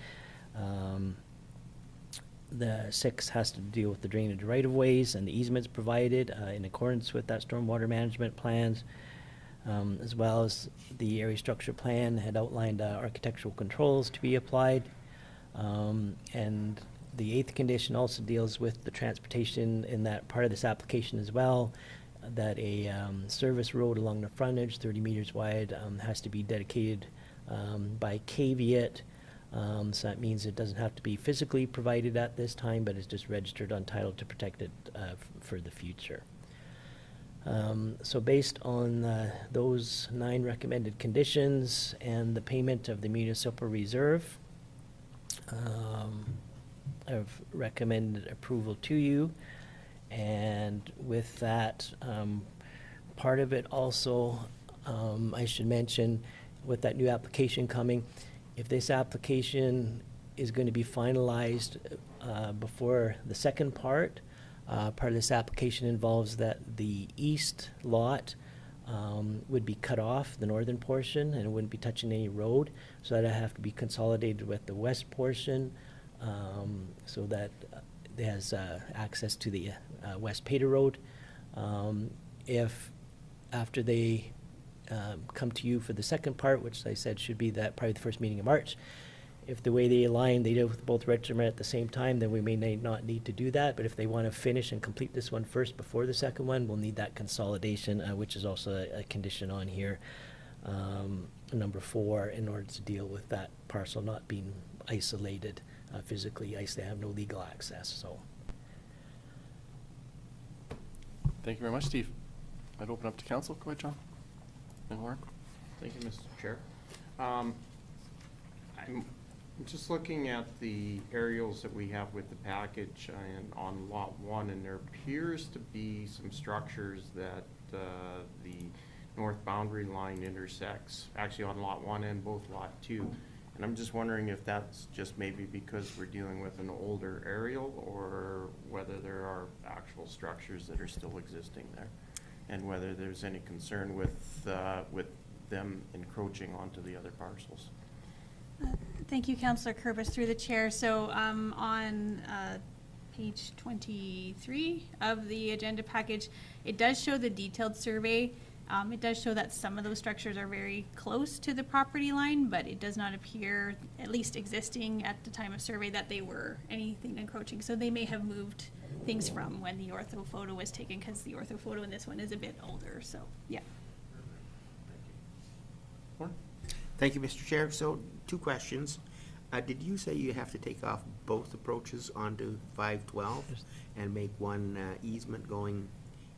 The 6 has to deal with the drainage right-of-ways and the easements provided in accordance with that stormwater management plans, as well as the area structure plan had outlined architectural controls to be applied. And the 8th condition also deals with the transportation in that part of this application as well, that a service road along the frontage, 30 meters wide, has to be dedicated by caveat. So that means it doesn't have to be physically provided at this time, but it's just registered on title to protect it for the future. So based on those 9 recommended conditions and the payment of the municipal reserve, I've recommended approval to you. And with that, part of it also, I should mention, with that new application coming, if this application is going to be finalized before the second part of this application involves that the east lot would be cut off, the northern portion, and it wouldn't be touching any road. So that'd have to be consolidated with the west portion, so that it has access to the West Pater Road. If after they come to you for the second part, which I said should be that probably the first meeting in March, if the way they align, they do with both register at the same time, then we may not need to do that. But if they want to finish and complete this one first before the second one, we'll need that consolidation, which is also a condition on here, number 4, in order to deal with that parcel not being isolated physically. They have no legal access. So. Thank you very much, Steve. I'd open up to council. Go ahead, John. And Warren. Thank you, Mr. Chair. I'm just looking at the aerials that we have with the package and on lot 1, and there appears to be some structures that the north boundary line intersects, actually on lot 1 and both lot 2. And I'm just wondering if that's just maybe because we're dealing with an older aerial, or whether there are actual structures that are still existing there, and whether there's any concern with them encroaching onto the other parcels. Thank you, Councillor Kurbis, through the chair. So on page 23 of the agenda package, it does show the detailed survey. It does show that some of those structures are very close to the property line, but it does not appear, at least existing at the time of survey, that they were anything encroaching. So they may have moved things from when the ortho photo was taken, because the ortho photo in this one is a bit older. So, yeah. Warren. Thank you, Mr. Chair. So 2 questions. Did you say you have to take off both approaches onto 512 and make one easement going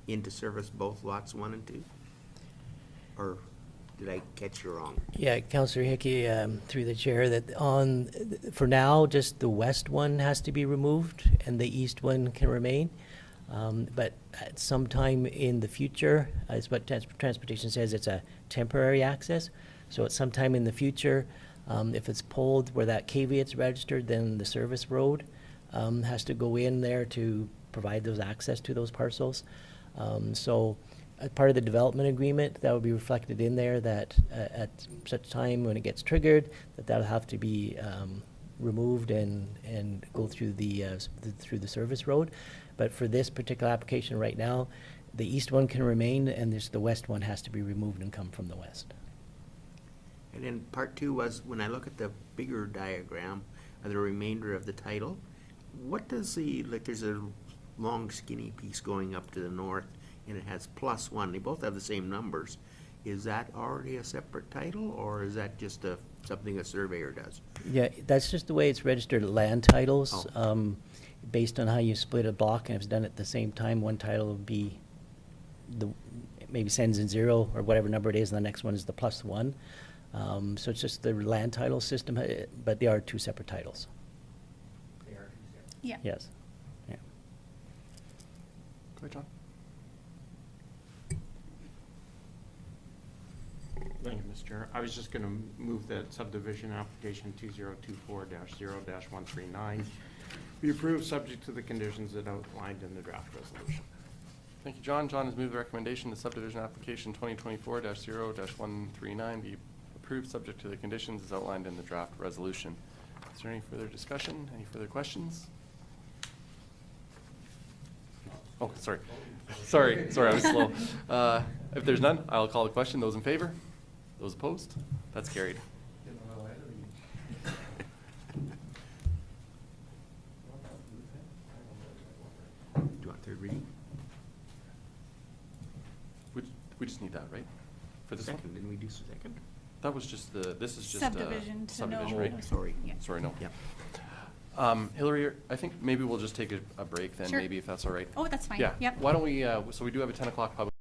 into service both lots 1 and 2? Or did I catch you wrong? Yeah, Councillor Hickey, through the chair, that for now, just the west one has to be removed and the east one can remain. But at some time in the future, as what transportation says, it's a temporary access. So at some time in the future, if it's pulled where that caveat's registered, then the service road has to go in there to provide those access to those parcels. So as part of the development agreement, that will be reflected in there, that at such time when it gets triggered, that'll have to be removed and go through through the service road. But for this particular application right now, the east one can remain, and the west one has to be removed and come from the west. And then part 2 was, when I look at the bigger diagram of the remainder of the title, what does there's a long skinny piece going up to the north, and it has +1. They both have the same numbers. Is that already a separate title, or is that just something a surveyor does? Yeah, that's just the way it's registered at land titles. Oh. Based on how you split a block, and if it's done at the same time, one title would be maybe sends in 0 or whatever number it is, and the next one is the +1. So it's just the land title system, but they are 2 separate titles. They are 2 separate. Yeah. Yes. Yeah. Go ahead, John. Thank you, Mr. Chair. I was just going to move that subdivision application 2024-0-139 be approved, subject to the conditions that outlined in the draft resolution. Thank you, John. John has moved the recommendation the subdivision application 2024-0-139 be approved, subject to the conditions as outlined in the draft resolution. Is there any further discussion? Any further questions? Oh, sorry. Sorry, I was slow. If there's none, I'll call the question. Those in favor? Those opposed? That's carried. Do you want third reading? We just need that, right? For this one? Second, didn't we do second? That was just this is just Subdivision to subdivision, no. right? Oh, sorry. Yeah. Sorry, no. Yep. Hillary, I think maybe we'll just take a break then, Sure. maybe if that's all right. Oh, that's fine. Yeah. Yep. Why don't we, so we do have a 10 o'clock public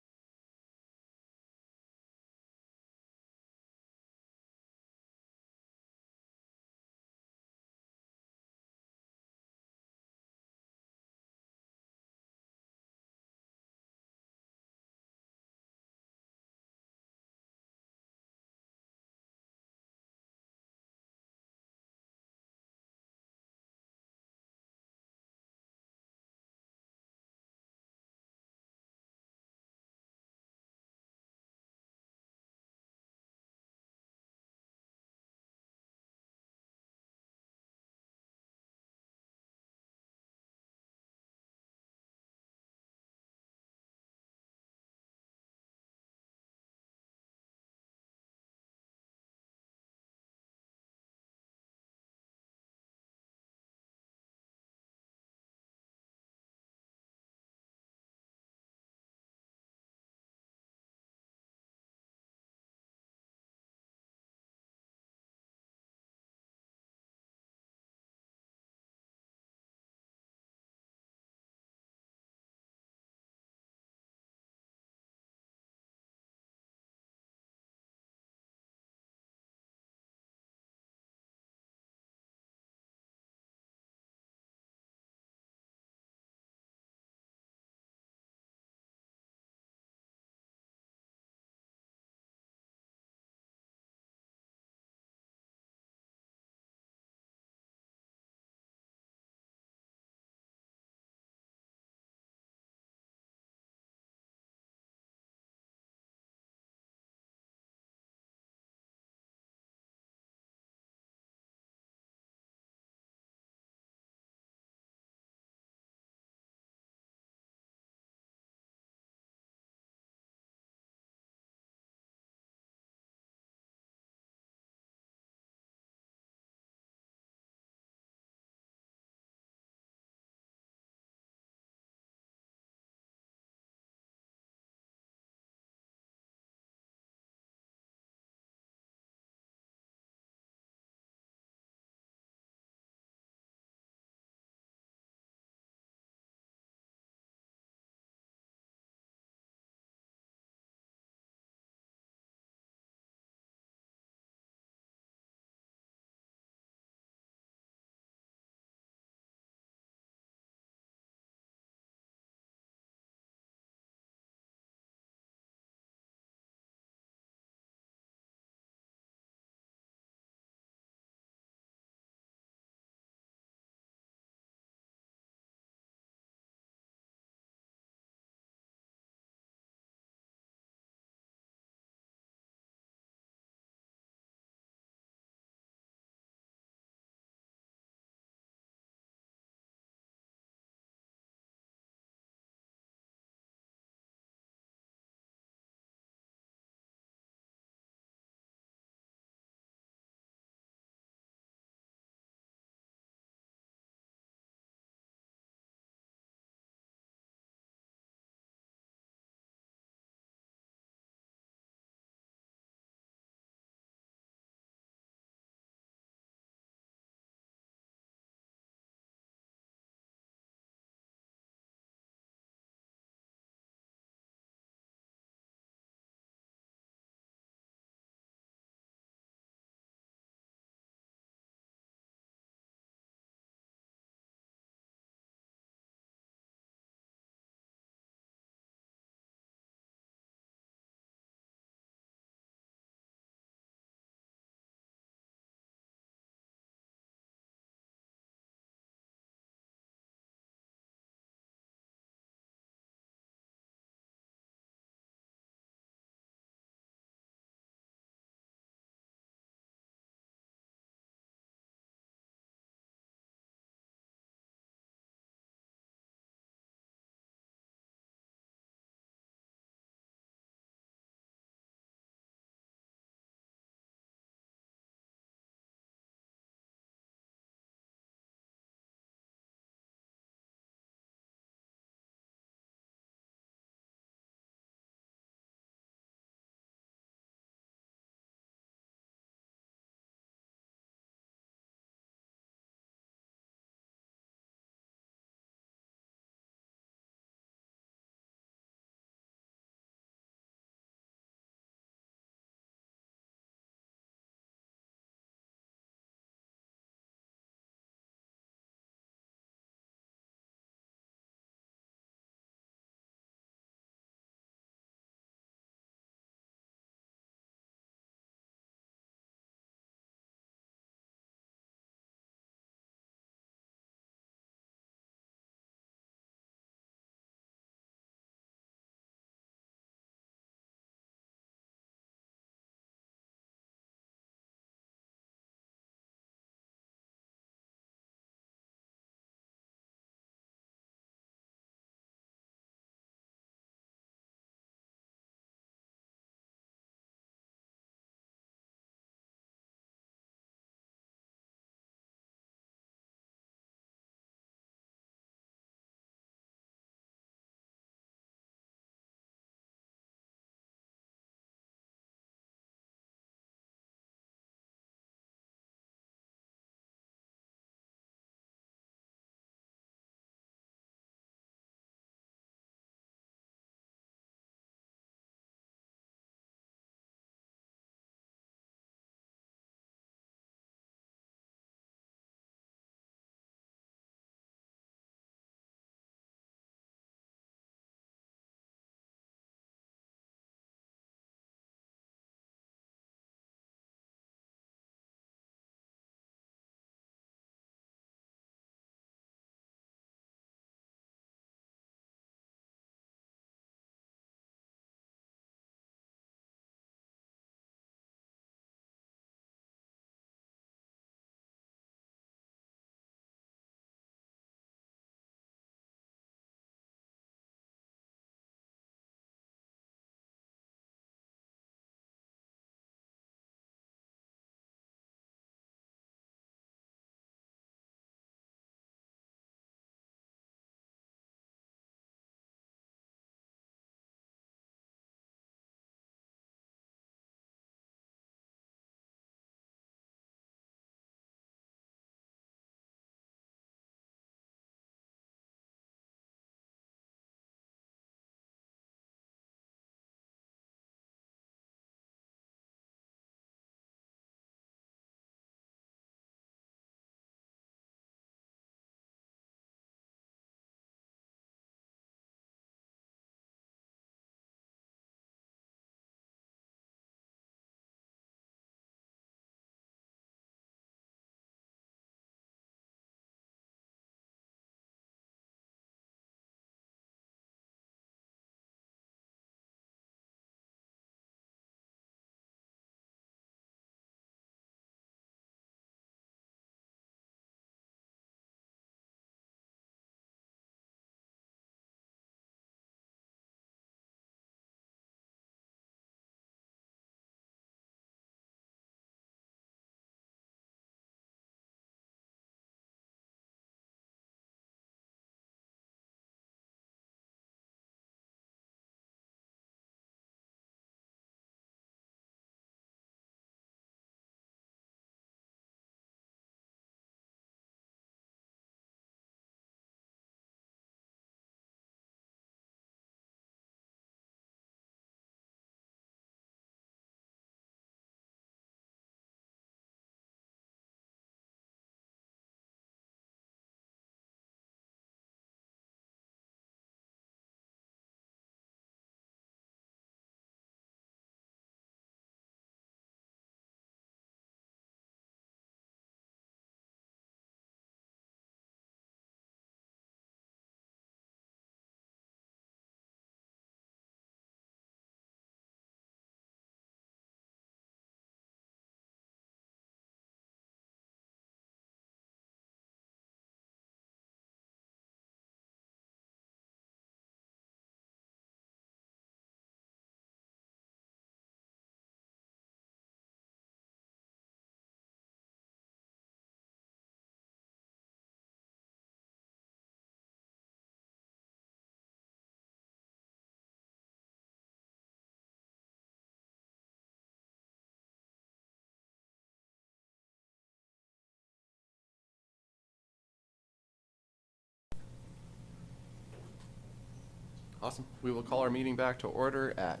Awesome. We will call our meeting back to order at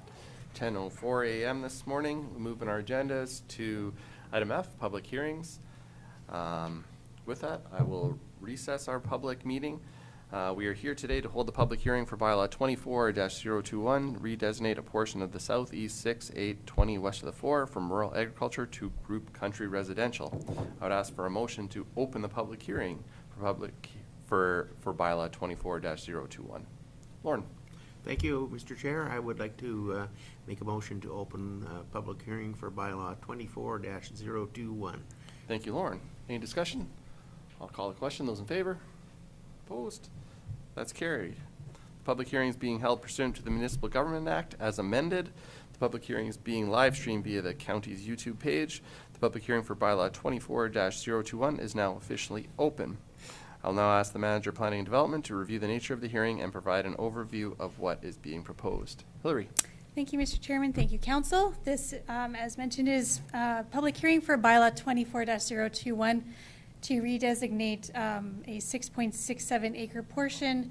10:04 a.m. this morning. We move in our agendas to item F, public hearings. With that, I will recess our public meeting. We are here today to hold the public hearing for Bylaw 24-021, redesignate a portion of the southeast 6/8/20 west of the 4 from rural agriculture to group country residential. I would ask for a motion to open the public hearing for Bylaw 24-021. Lauren. Thank you, Mr. Chair. I would like to make a motion to open public hearing for bylaw 24-021. Thank you, Lauren. Any discussion? I'll call the question. Those in favor? Opposed? That's carried. The public hearing is being held pursuant to the Municipal Government Act as amended. The public hearing is being live streamed via the county's YouTube page. The public hearing for Bylaw 24-021 is now officially open. I'll now ask the Manager of Planning and Development to review the nature of the hearing and provide an overview of what is being proposed. Hillary. Thank you, Mr. Chairman. Thank you, Council. This, as mentioned, is public hearing for Bylaw 24-021 to redesignate a 6.67 acre portion.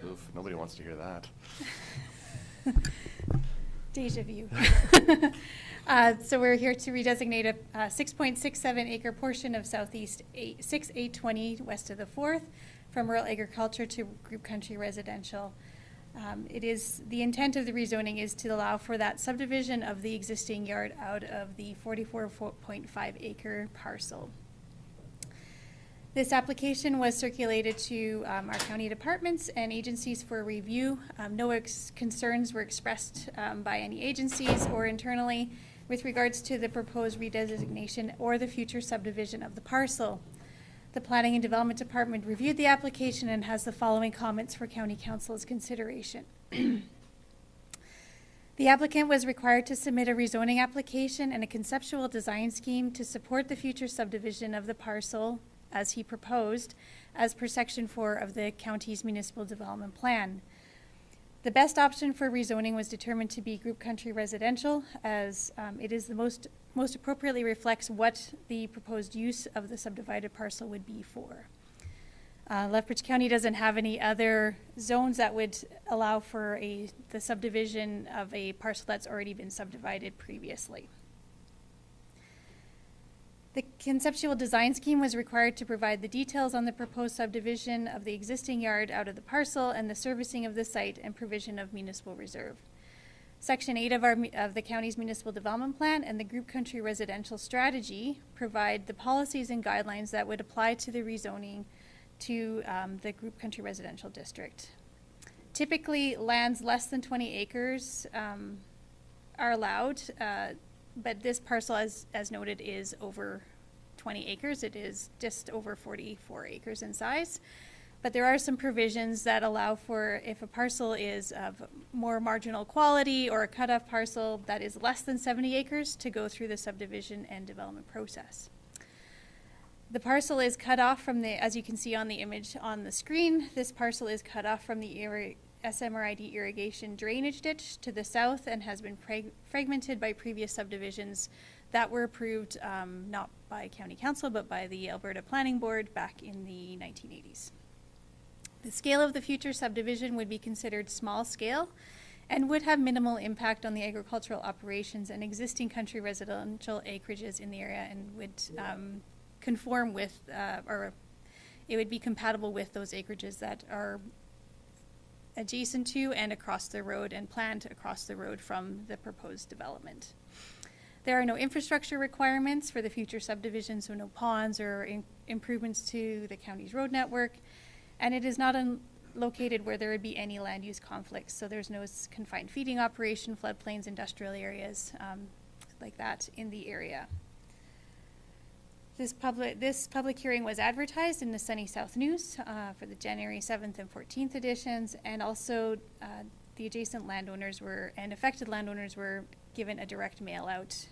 Oof, nobody wants to hear that. Deja vu. So we're here to redesignate a 6.67 acre portion of southeast 6/8/20 west of the 4th from rural agriculture to group country residential. It is, the intent of the rezoning is to allow for that subdivision of the existing yard out of the 44.5 acre parcel. This application was circulated to our county departments and agencies for review. No concerns were expressed by any agencies or internally with regards to the proposed redesignation or the future subdivision of the parcel. The Planning and Development Department reviewed the application and has the following comments for County Council's consideration. The applicant was required to submit a rezoning application and a conceptual design scheme to support the future subdivision of the parcel as he proposed, as per Section 4 of the county's municipal development plan. The best option for rezoning was determined to be group country residential, as it is the most appropriately reflects what the proposed use of the subdivided parcel would be for. Lethbridge County doesn't have any other zones that would allow for the subdivision of a parcel that's already been subdivided previously. The conceptual design scheme was required to provide the details on the proposed subdivision of the existing yard out of the parcel and the servicing of the site and provision of municipal reserve. Section 8 of the county's municipal development plan and the group country residential strategy provide the policies and guidelines that would apply to the rezoning to the group country residential district. Typically, lands less than 20 acres are allowed, but this parcel, as noted, is over 20 acres. It is just over 44 acres in size. But there are some provisions that allow for, if a parcel is of more marginal quality or a cutoff parcel that is less than 70 acres, to go through the subdivision and development process. The parcel is cut off from the, as you can see on the image on the screen, this parcel is cut off from the SMRID irrigation drainage ditch to the south and has been fragmented by previous subdivisions that were approved not by County Council but by the Alberta Planning Board back in the 1980s. The scale of the future subdivision would be considered small scale and would have minimal impact on the agricultural operations and existing country residential acreages in the area, and would conform with, or it would be compatible with those acreages that are adjacent to and across the road and planned across the road from the proposed development. There are no infrastructure requirements for the future subdivision, so no ponds or improvements to the county's road network, and it is not located where there would be any land use conflicts, so there's no confined feeding operation, floodplains, industrial areas like that in the area. This public hearing was advertised in the Sunny South News for the January 7th and 14th editions, and also the adjacent landowners and affected landowners were given a direct mail out.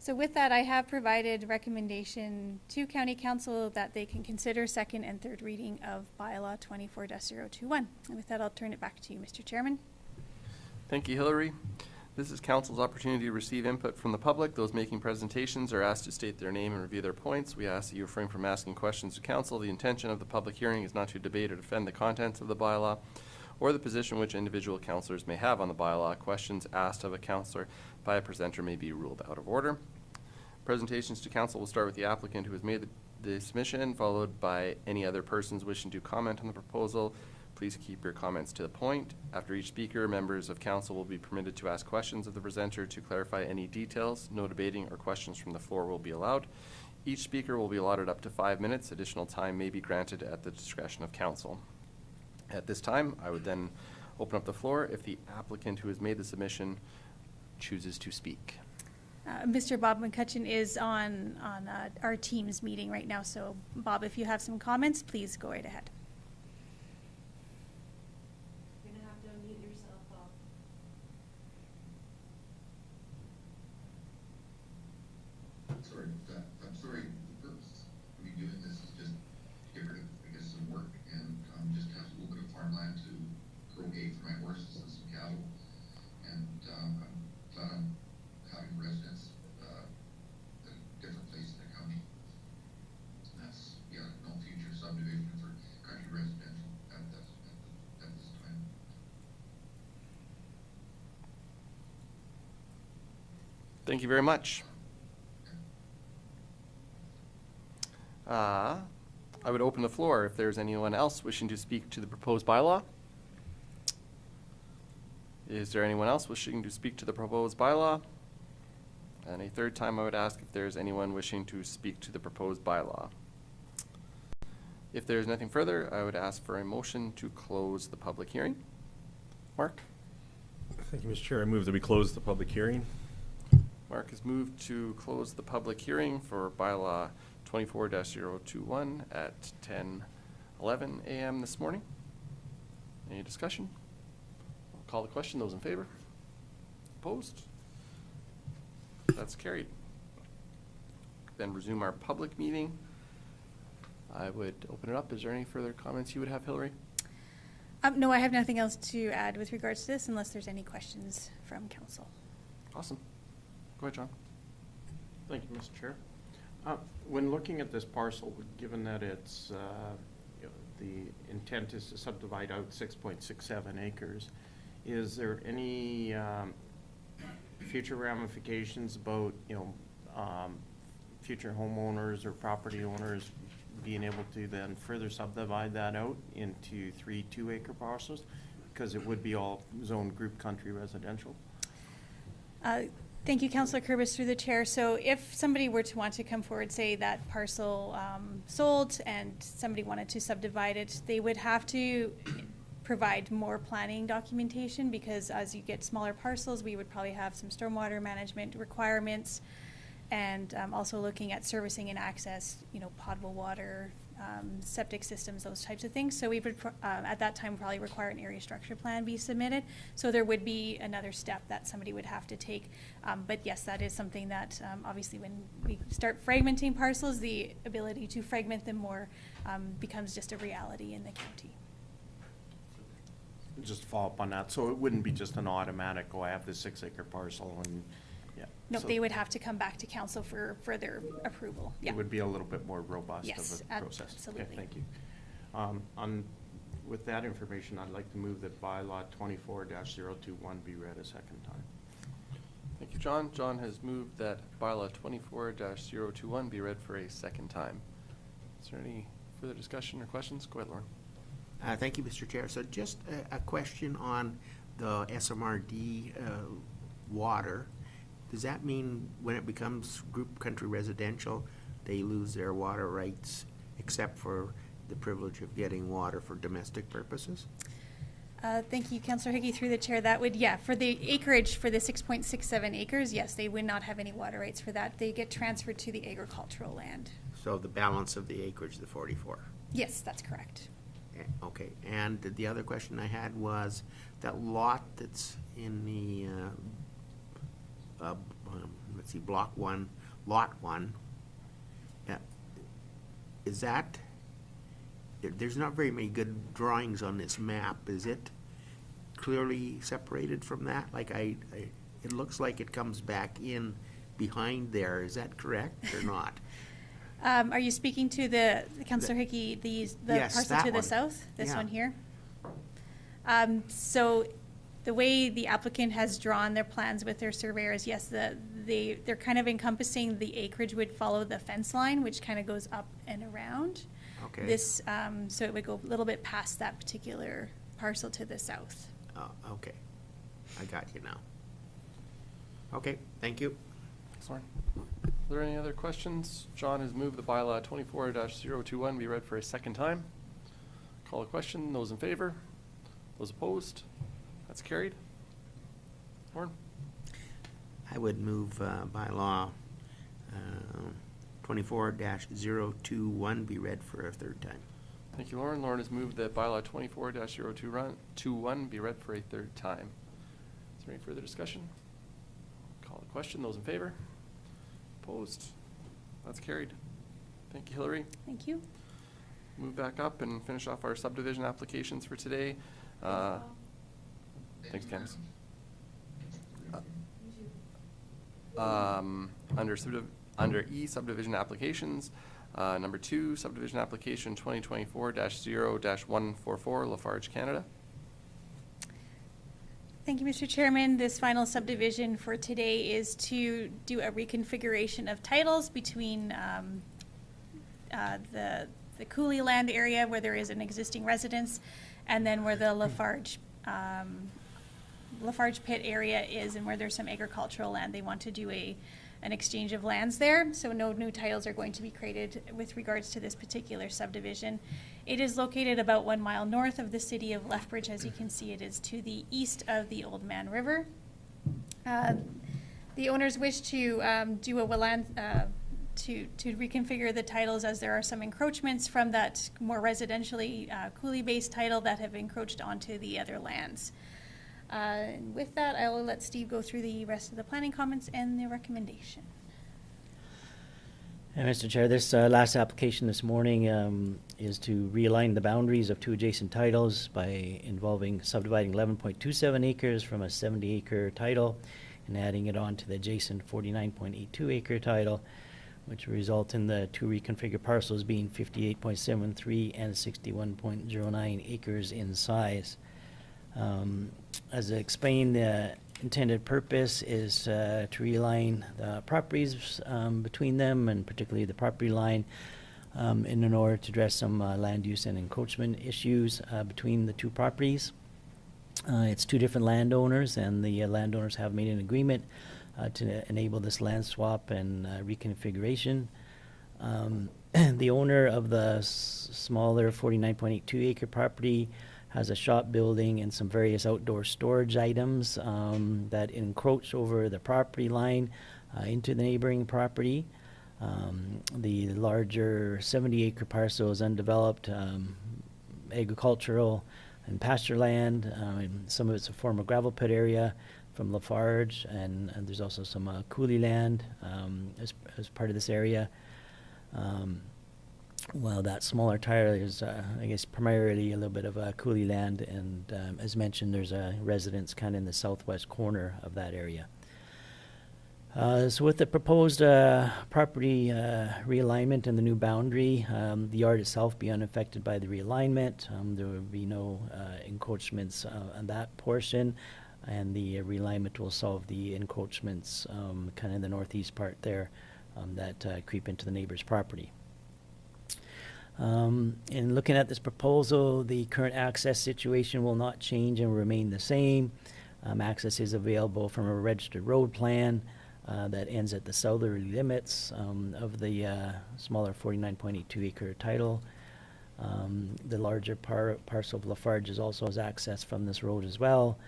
So with that, I have provided recommendation to County Council that they can consider second and third reading of Bylaw 24-021. And with that, I'll turn it back to you, Mr. Chairman. Thank you, Hillary. This is council's opportunity to receive input from the public. Those making presentations are asked to state their name and review their points. We ask that you refrain from asking questions to council. The intention of the public hearing is not to debate or defend the contents of the bylaw or the position which individual councilors may have on the bylaw. Questions asked of a councilor by a presenter may be ruled out of order. Presentations to council will start with the applicant who has made the submission, followed by any other persons wishing to comment on the proposal. Please keep your comments to the point. After each speaker, members of council will be permitted to ask questions of the presenter to clarify any details. No debating or questions from the floor will be allowed. Each speaker will be allotted up to 5 minutes. Additional time may be granted at the discretion of council. At this time, I would then open up the floor if the applicant who has made the submission chooses to speak. Mr. Bob McCutcheon is on our Teams meeting right now, so Bob, if you have some comments, please go right ahead. You're gonna have to unmute yourself, Bob. Sorry, I'm sorry, the purpose of me doing this is just to get rid of, I guess, some work and just have a little bit of farmland to grow hay for my horses and some cattle. And I'm planning on having residents at a different place in the county. And that's, yeah, no future subdivision for country residential at this time. Thank you very much. I would open the floor if there's anyone else wishing to speak to the proposed bylaw. Is there anyone else wishing to speak to the proposed bylaw? And a third time, I would ask if there's anyone wishing to speak to the proposed bylaw. If there's nothing further, I would ask for a motion to close the public hearing. Mark? Thank you, Mr. Chair. I move that we close the public hearing. Mark has moved to close the public hearing for bylaw 24-021 at 10:11 a.m. this morning. Any discussion? I'll call the question. Those in favor? Opposed? That's carried. Then resume our public meeting. I would open it up. Is there any further comments you would have, Hillary? No, I have nothing else to add with regards to this unless there's any questions from council. Awesome. Go ahead, John. Thank you, Mr. Chair. When looking at this parcel, given that it's, the intent is to subdivide out 6.67 acres, is there any future ramifications about, future homeowners or property owners being able to then further subdivide that out into 3 2-acre parcels? Because it would be all zoned group country residential. Thank you, Councillor Kurbis, through the chair. So if somebody were to want to come forward, say that parcel sold and somebody wanted to subdivide it, they would have to provide more planning documentation, because as you get smaller parcels, we would probably have some stormwater management requirements, and also looking at servicing and access, potable water, septic systems, those types of things. So we would, at that time, probably require an area structure plan be submitted. So there would be another step that somebody would have to take. But yes, that is something that, obviously, when we start fragmenting parcels, the ability to fragment them more becomes just a reality in the county. Just to follow up on that, so it wouldn't be just an automatic, oh, I have this 6-acre parcel and, yeah. No, So they would have to come back to council for further approval. Yeah. it would be a little bit more robust Yes, of a process. absolutely. Okay, thank you. With that information, I'd like to move that bylaw 24-021 be read a second time. Thank you, John. John has moved that bylaw 24-021 be read for a second time. Is there any further discussion or questions? Go ahead, Lauren. Thank you, Mr. Chair. So just a question on the SMRD water. Does that mean when it becomes group country residential, they lose their water rights except for the privilege of getting water for domestic purposes? Thank you, Councillor Hickey, through the chair. That would, for the acreage for the 6.67 acres, yes, they would not have any water rights for that. They get transferred to the agricultural land. So the balance of the acreage, the 44? Yes, that's correct. Okay, and the other question I had was that lot that's in the, let's see, block 1, lot 1, is that, there's not very many good drawings on this map. Is it clearly separated from that? Like it it looks like it comes back in behind there. Is that correct or not? Are you speaking to Councillor Hickey, the Yes, parcel that to the one. south? This Yeah. one here? So the way the applicant has drawn their plans with their surveyors, yes, they're kind of encompassing the acreage would follow the fence line, which kind of goes up and around. Okay. This, so it would go a little bit past that particular parcel to the south. Oh, okay. I got you now. Okay, thank you. Sorry. Are there any other questions? John has moved the bylaw 24-021 be read for a second time. Call a question. Those in favor? Those opposed? That's carried. Lauren? I would move bylaw 24-021 be read for a third time. Thank you, Lauren. Lauren has moved that bylaw 24-021 be read for a third time. Is there any further discussion? Call the question. Those in favor? Opposed? That's carried. Thank you, Hillary. Thank you. Move back up and finish off our subdivision applications for today. Thanks, Candace. Under E, subdivision applications, number 2, subdivision application 2024-0-144, Lafarge, Canada. Thank you, Mr. Chairman. This final subdivision for today is to do a reconfiguration of titles between the coulee land area where there is an existing residence, and then where the Lafarge pit area is, and where there's some agricultural land. They want to do an exchange of lands there, so no new titles are going to be created with regards to this particular subdivision. It is located about 1 mile north of the city of Lethbridge. As you can see, it is to the east of the Oldman River. The owners wish to do a land to reconfigure the titles, as there are some encroachments from that more residentially coulee-based title that have encroached onto the other lands. And with that, I will let Steve go through the rest of the planning comments and the recommendation. Mr. Chair, this last application this morning is to realign the boundaries of 2 adjacent titles by involving subdividing 11.27 acres from a 70-acre title and adding it on to the adjacent 49.82 acre title, which will result in the 2 reconfigured parcels being 58.73 and 61.09 acres in size. As I explained, the intended purpose is to realign the properties between them, and particularly the property line, in order to address some land use and encroachment issues between the 2 properties. It's 2 different landowners, and the landowners have made an agreement to enable this land swap and reconfiguration. The owner of the smaller 49.82 acre property has a shop building and some various outdoor storage items that encroach over the property line into the neighboring property. The larger 70-acre parcel is undeveloped agricultural and pasture land. And some of it's a former gravel pit area from Lafarge, and there's also some coulee land as part of this area. Well, that smaller tile is, I guess, primarily a little bit of coulee land, and as mentioned, there's a residence kind of in the southwest corner of that area. So with the proposed property realignment and the new boundary, the yard itself be unaffected by the realignment. There will be no encroachments on that portion, and the realignment will solve the encroachments kind of in the northeast part there that creep into the neighbor's property. In looking at this proposal, the current access situation will not change and will remain the same. Access is available from a registered road plan that ends at the southerly limits of the smaller 49.82 acre title. The larger parcel of Lafarge also has access from this road as well.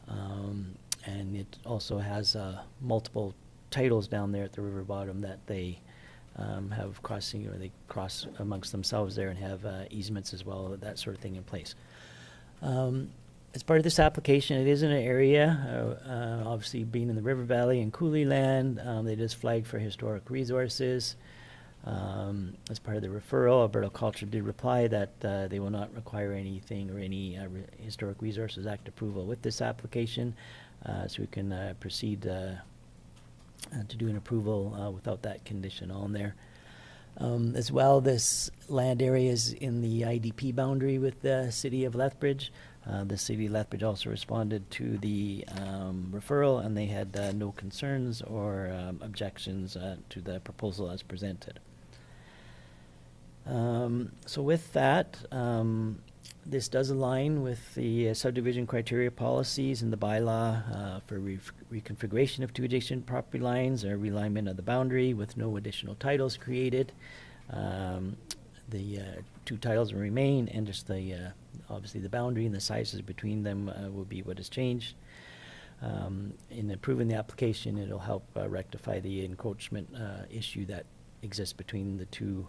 And it also has multiple titles down there at the river bottom that they have crossing, or they cross amongst themselves there and have easements as well, that sort of thing in place. As part of this application, it is in an area, obviously being in the river valley and coulee land, it is flagged for historic resources. As part of the referral, Alberta Culture did reply that they will not require anything or any Historic Resources Act approval with this application. so we can proceed to do an approval without that condition on there. As well, this land area is in the IDP boundary with the city of Lethbridge. The city of Lethbridge also responded to the referral, and they had no concerns or objections to the proposal as presented. So with that, this does align with the subdivision criteria policies and the bylaw for reconfiguration of two adjacent property lines or realignment of the boundary with no additional titles created. The two titles will remain, and just the obviously the boundary and the sizes between them will be what is changed. In approving the application, it'll help rectify the encroachment issue that exists between the two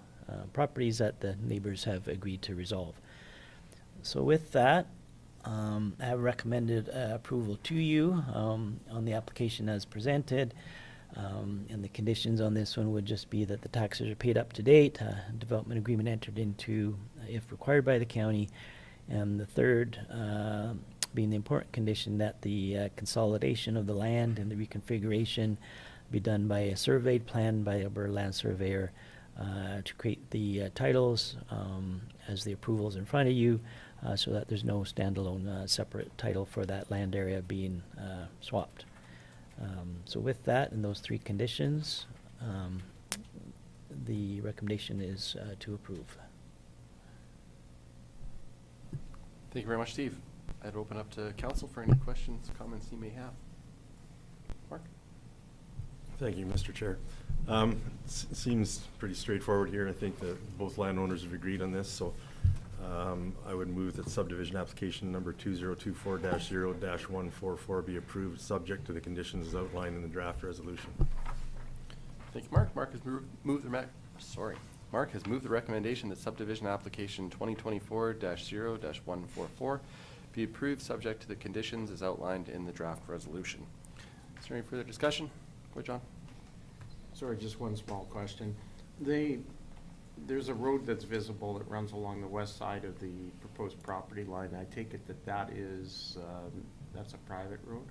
properties that the neighbors have agreed to resolve. So with that, I have recommended approval to you on the application as presented. And the conditions on this one would just be that the taxes are paid up to date, development agreement entered into if required by the county, and the third being the important condition that the consolidation of the land and the reconfiguration be done by a surveyed plan by Alberta Land Surveyor to create the titles as the approvals in front of you, so that there's no standalone separate title for that land area being swapped. So with that and those three conditions, the recommendation is to approve. Thank you very much, Steve. I'd open up to council for any questions, comments you may have. Mark? Thank you, Mr. Chair. Seems pretty straightforward here. I think that both landowners have agreed on this, so I would move that subdivision application number 2024-0-144 be approved, subject to the conditions as outlined in the draft resolution. Thank you, Mark. Mark has moved the recommendation that subdivision application 2024-0-144 be approved, subject to the conditions as outlined in the draft resolution. Is there any further discussion? Go ahead, John. Sorry, just one small question. There's a road that's visible that runs along the west side of the proposed property line. I take it that is, that's a private road?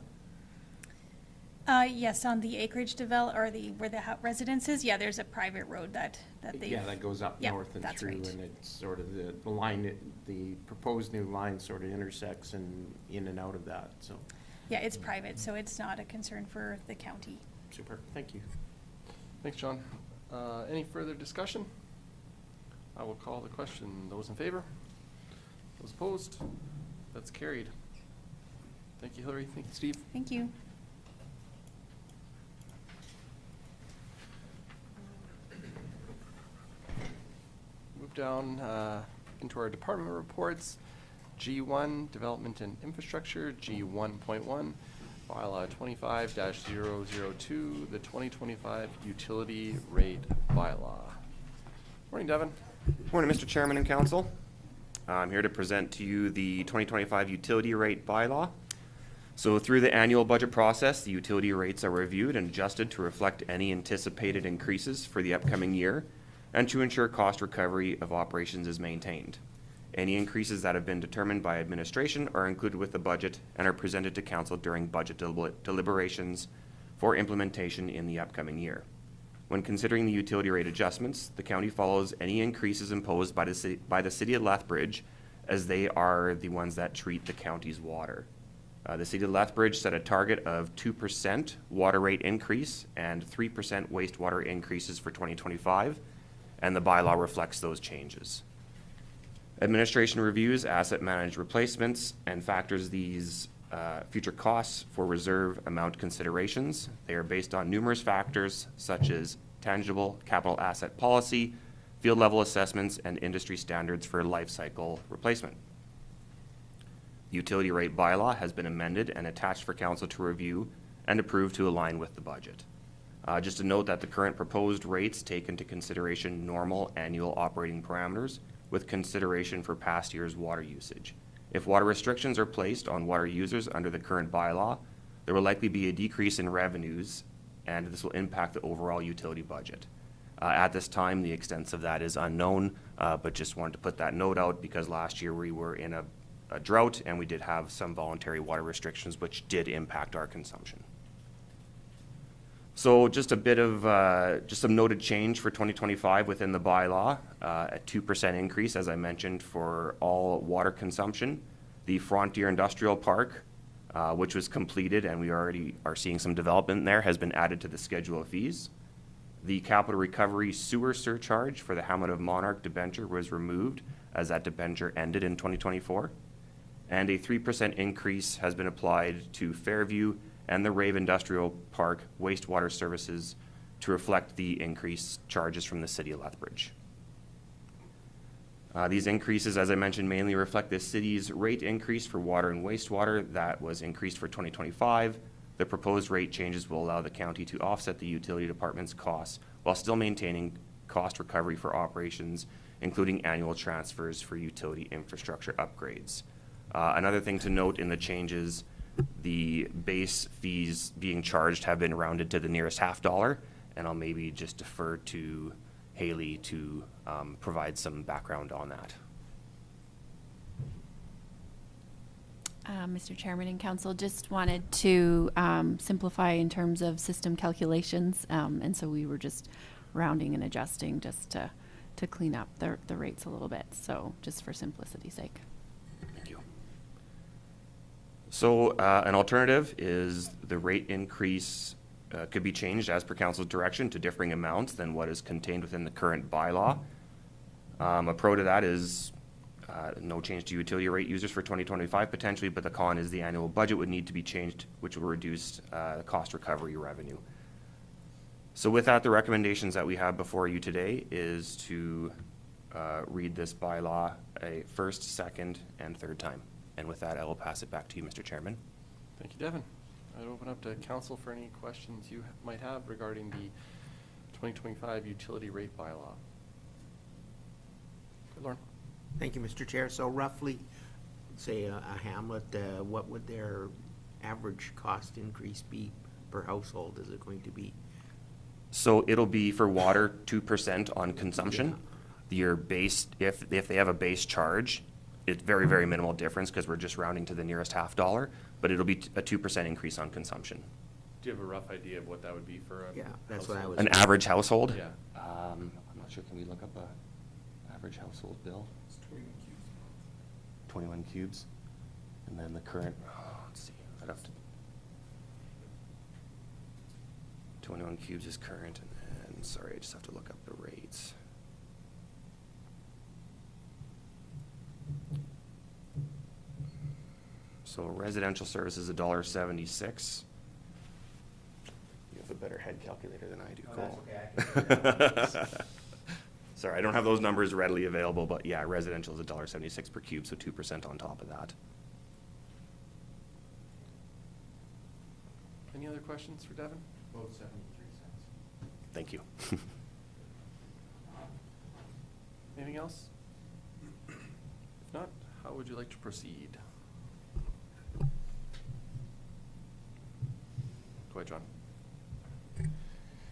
Yes, on the acreage or where the residence is, yeah, there's a private road that they. Yeah, that goes up Yep, north and that's through, right. and it's sort of the line, the proposed new line sort of intersects and in and out of that, so. Yeah, it's private, so it's not a concern for the county. Super, thank you. Thanks, John. Any further discussion? I will call the question. Those in favor? Those opposed? That's carried. Thank you, Hillary. Thank you, Steve. Thank you. Move down into our department reports. G1, Development and Infrastructure. G1.1, Bylaw 25-002, the 2025 Utility Rate Bylaw. Morning, Devin. Morning, Mr. Chairman and Council. I'm here to present to you the 2025 Utility Rate Bylaw. So through the annual budget process, the utility rates are reviewed and adjusted to reflect any anticipated increases for the upcoming year and to ensure cost recovery of operations is maintained. Any increases that have been determined by administration are included with the budget and are presented to Council during budget deliberations for implementation in the upcoming year. When considering the utility rate adjustments, the county follows any increases imposed by the city of Lethbridge, as they are the ones that treat the county's water. The city of Lethbridge set a target of 2% water rate increase and 3% wastewater increases for 2025, and the bylaw reflects those changes. Administration reviews asset managed replacements and factors these future costs for reserve amount considerations. They are based on numerous factors such as tangible capital asset policy, field level assessments, and industry standards for life cycle replacement. The utility rate bylaw has been amended and attached for Council to review and approve to align with the budget. Just to note that the current proposed rates take into consideration normal annual operating parameters with consideration for past year's water usage. If water restrictions are placed on water users under the current bylaw, there will likely be a decrease in revenues, and this will impact the overall utility budget. At this time, the extent of that is unknown, but just wanted to put that note out because last year we were in a a drought, and we did have some voluntary water restrictions, which did impact our consumption. So just a bit of, just some noted change for 2025 within the bylaw, a 2% increase, as I mentioned, for all water consumption. The Frontier Industrial Park, which was completed, and we already are seeing some development there, has been added to the schedule of fees. The capital recovery sewer surcharge for the Hamlet of Monarch debenture was removed as that debenture ended in 2024. And a 3% increase has been applied to Fairview and the Rave Industrial Park wastewater services to reflect the increased charges from the city of Lethbridge. These increases, as I mentioned, mainly reflect the city's rate increase for water and wastewater that was increased for 2025. The proposed rate changes will allow the county to offset the utility department's costs while still maintaining cost recovery for operations, including annual transfers for utility infrastructure upgrades. Another thing to note in the changes, the base fees being charged have been rounded to the nearest $50, and I'll maybe just defer to Haley to provide some background on that. Mr. Chairman and Council, just wanted to simplify in terms of system calculations, and so we were just rounding and adjusting just to clean up the rates a little bit, so just for simplicity's sake. Thank you. So an alternative is the rate increase could be changed as per council's direction to differing amounts than what is contained within the current bylaw. A pro to that is no change to utility rate users for 2025 potentially, but the con is the annual budget would need to be changed, which will reduce the cost recovery revenue. So with that, the recommendations that we have before you today is to read this bylaw a first, second, and third time. And with that, I will pass it back to you, Mr. Chairman. Thank you, Devin. I'd open up to council for any questions you might have regarding the 2025 utility rate bylaw. Good, Lauren. Thank you, Mr. Chair. So roughly, say a hamlet, what would their average cost increase be per household? Is it going to be? So it'll be for water 2% on consumption. Your base, if they have a base charge, it's very, very minimal difference because we're just rounding to the nearest $50, but it'll be a 2% increase on consumption. Do you have a rough idea of what that would be for a Yeah, that's what I household? was. An average household? Yeah. I'm not sure, can we look up a average household bill? It's 21 cubes. 21 cubes? And then the current, let's see, I'd have to. 21 cubes is current, and then, sorry, I just have to look up the rates. So residential service is $1.76. You have a better head calculator than I do, Cole. Sorry, I don't have those numbers readily available, but yeah, residential is $1.76 per cube, so 2% on top of that. Any other questions for Devin? About 73 cents. Thank you. Anything else? If not, how would you like to proceed? Go ahead, John.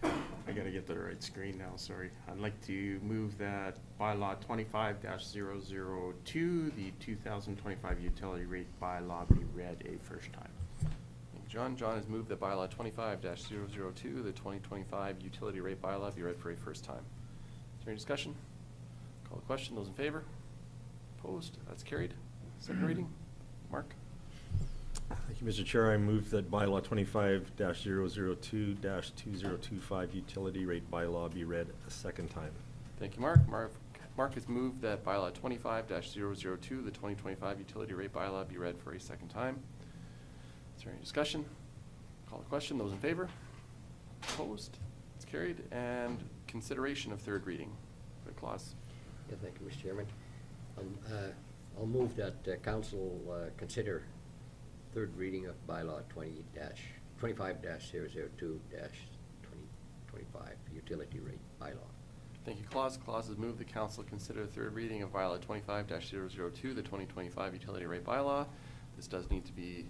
I gotta get to the right screen now, sorry. I'd like to move that bylaw 25-002, the 2025 utility rate bylaw be read a first time. Thank you, John. John has moved that bylaw 25-002, the 2025 utility rate bylaw, be read for a first time. Is there any discussion? Call the question. Those in favor? Opposed? That's carried. Second reading. Mark? Thank you, Mr. Chair. I move that bylaw 25-002-2025 utility rate bylaw be read a second time. Thank you, Mark. Mark has moved that bylaw 25-002, the 2025 utility rate bylaw, be read for a second time. Is there any discussion? Call the question. Those in favor? Opposed? It's carried. And consideration of third reading. Good clause. Yeah, thank you, Mr. Chairman. I'll move that council consider third reading of bylaw 25-002-2025 utility rate bylaw. Thank you, Claus. Claus has moved the council consider third reading of bylaw 25-002, the 2025 utility rate bylaw. This does need to be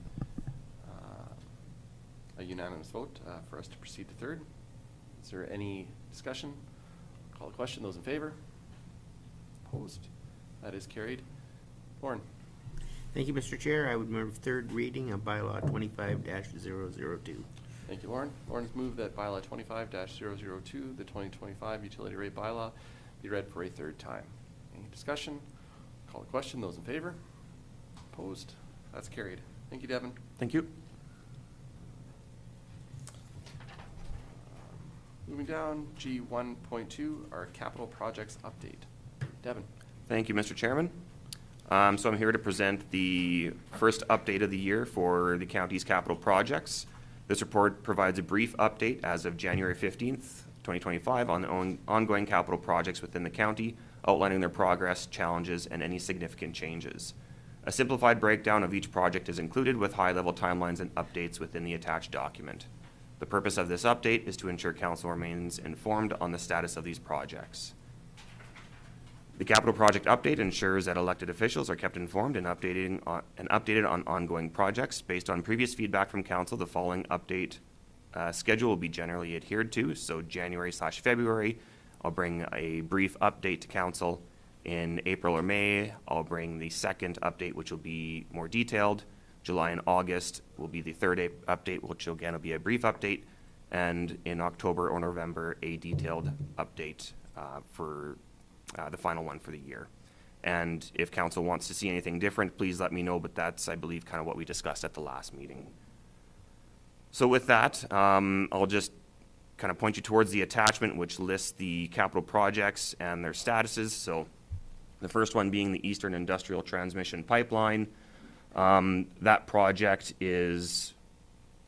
a unanimous vote for us to proceed to third. Is there any discussion? Call the question. Those in favor? Opposed? That is carried. Lauren? Thank you, Mr. Chair. I would move third reading of bylaw 25-002. Thank you, Lauren. Lauren has moved that bylaw 25-002, the 2025 utility rate bylaw, be read for a third time. Any discussion? Call the question. Those in favor? Opposed? That's carried. Thank you, Devin. Thank you. Moving down, G1.2, our capital projects update. Devin. Thank you, Mr. Chairman. So I'm here to present the first update of the year for the county's capital projects. This report provides a brief update as of January 15th, 2025 on the ongoing capital projects within the county, outlining their progress, challenges, and any significant changes. A simplified breakdown of each project is included with high-level timelines and updates within the attached document. The purpose of this update is to ensure council remains informed on the status of these projects. The capital project update ensures that elected officials are kept informed and updated on ongoing projects. Based on previous feedback from council, the following update schedule will be generally adhered to. So January/February, I'll bring a brief update to council. In April or May, I'll bring the second update, which will be more detailed. July and August will be the third update, which again will be a brief update. And in October or November, a detailed update for the final one for the year. And if council wants to see anything different, please let me know, but that's, I believe, kind of what we discussed at the last meeting. So with that, I'll just kind of point you towards the attachment, which lists the capital projects and their statuses. So the first one being the Eastern Industrial Transmission Pipeline. That project is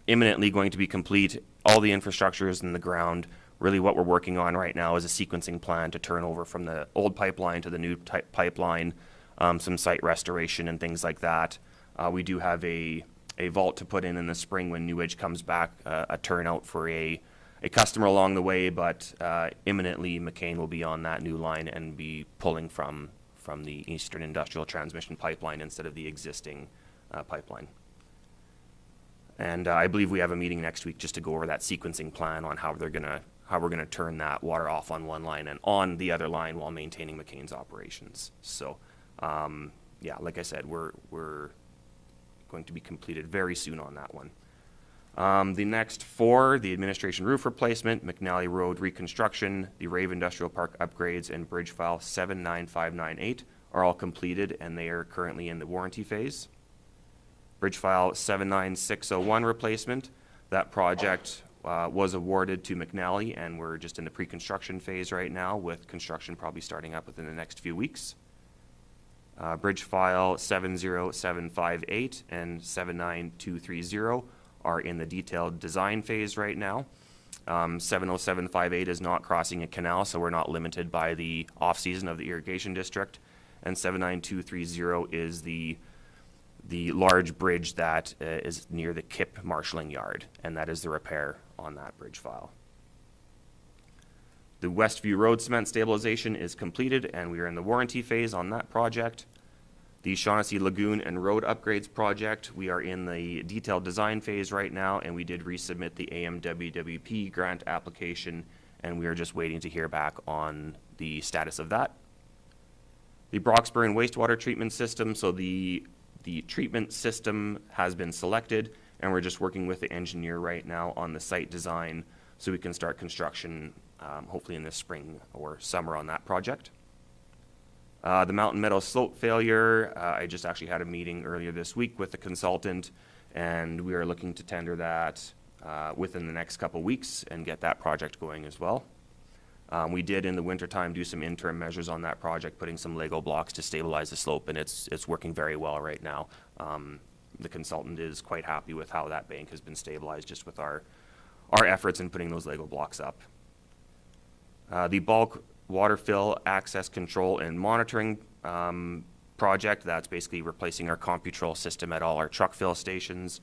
imminently going to be complete. All the infrastructure is in the ground. Really what we're working on right now is a sequencing plan to turn over from the old pipeline to the new pipeline, some site restoration and things like that. We do have a vault to put in the spring when New Age comes back, a turnout for a customer along the way, but imminently McCain will be on that new line and be pulling from the Eastern Industrial Transmission Pipeline instead of the existing pipeline. And I believe we have a meeting next week just to go over that sequencing plan on how we're gonna turn that water off on one line and on the other line while maintaining McCain's operations. So, yeah, like I said, we're going to be completed very soon on that one. The next four, the administration roof replacement, McNally Road reconstruction, the Rave Industrial Park upgrades, and bridge file 79598 are all completed and they are currently in the warranty phase. Bridge file 79601 replacement, that project was awarded to McNally and we're just in the pre-construction phase right now with construction probably starting up within the next few weeks. Bridge file 70758 and 79230 are in the detailed design phase right now. 70758 is not crossing a canal, so we're not limited by the off-season of the irrigation district. And 79230 is the large bridge that is near the KIP marshalling yard, and that is the repair on that bridge file. The Westview Road cement stabilization is completed, and we are in the warranty phase on that project. The Shaughnessy Lagoon and Road Upgrades project, we are in the detailed design phase right now, and we did resubmit the AMWWP grant application, and we are just waiting to hear back on the status of that. The Broxburn wastewater treatment system, so the treatment system has been selected, and we're just working with the engineer right now on the site design so we can start construction hopefully in the spring or summer on that project. The Mountain Meadow slope failure, I just actually had a meeting earlier this week with the consultant, and we are looking to tender that within the next couple weeks and get that project going as well. We did in the wintertime do some interim measures on that project, putting some Lego blocks to stabilize the slope, and it's working very well right now. The consultant is quite happy with how that bank has been stabilized just with our efforts in putting those Lego blocks up. The bulk water fill access control and monitoring project, that's basically replacing our CompuTrol system at all our truck fill stations.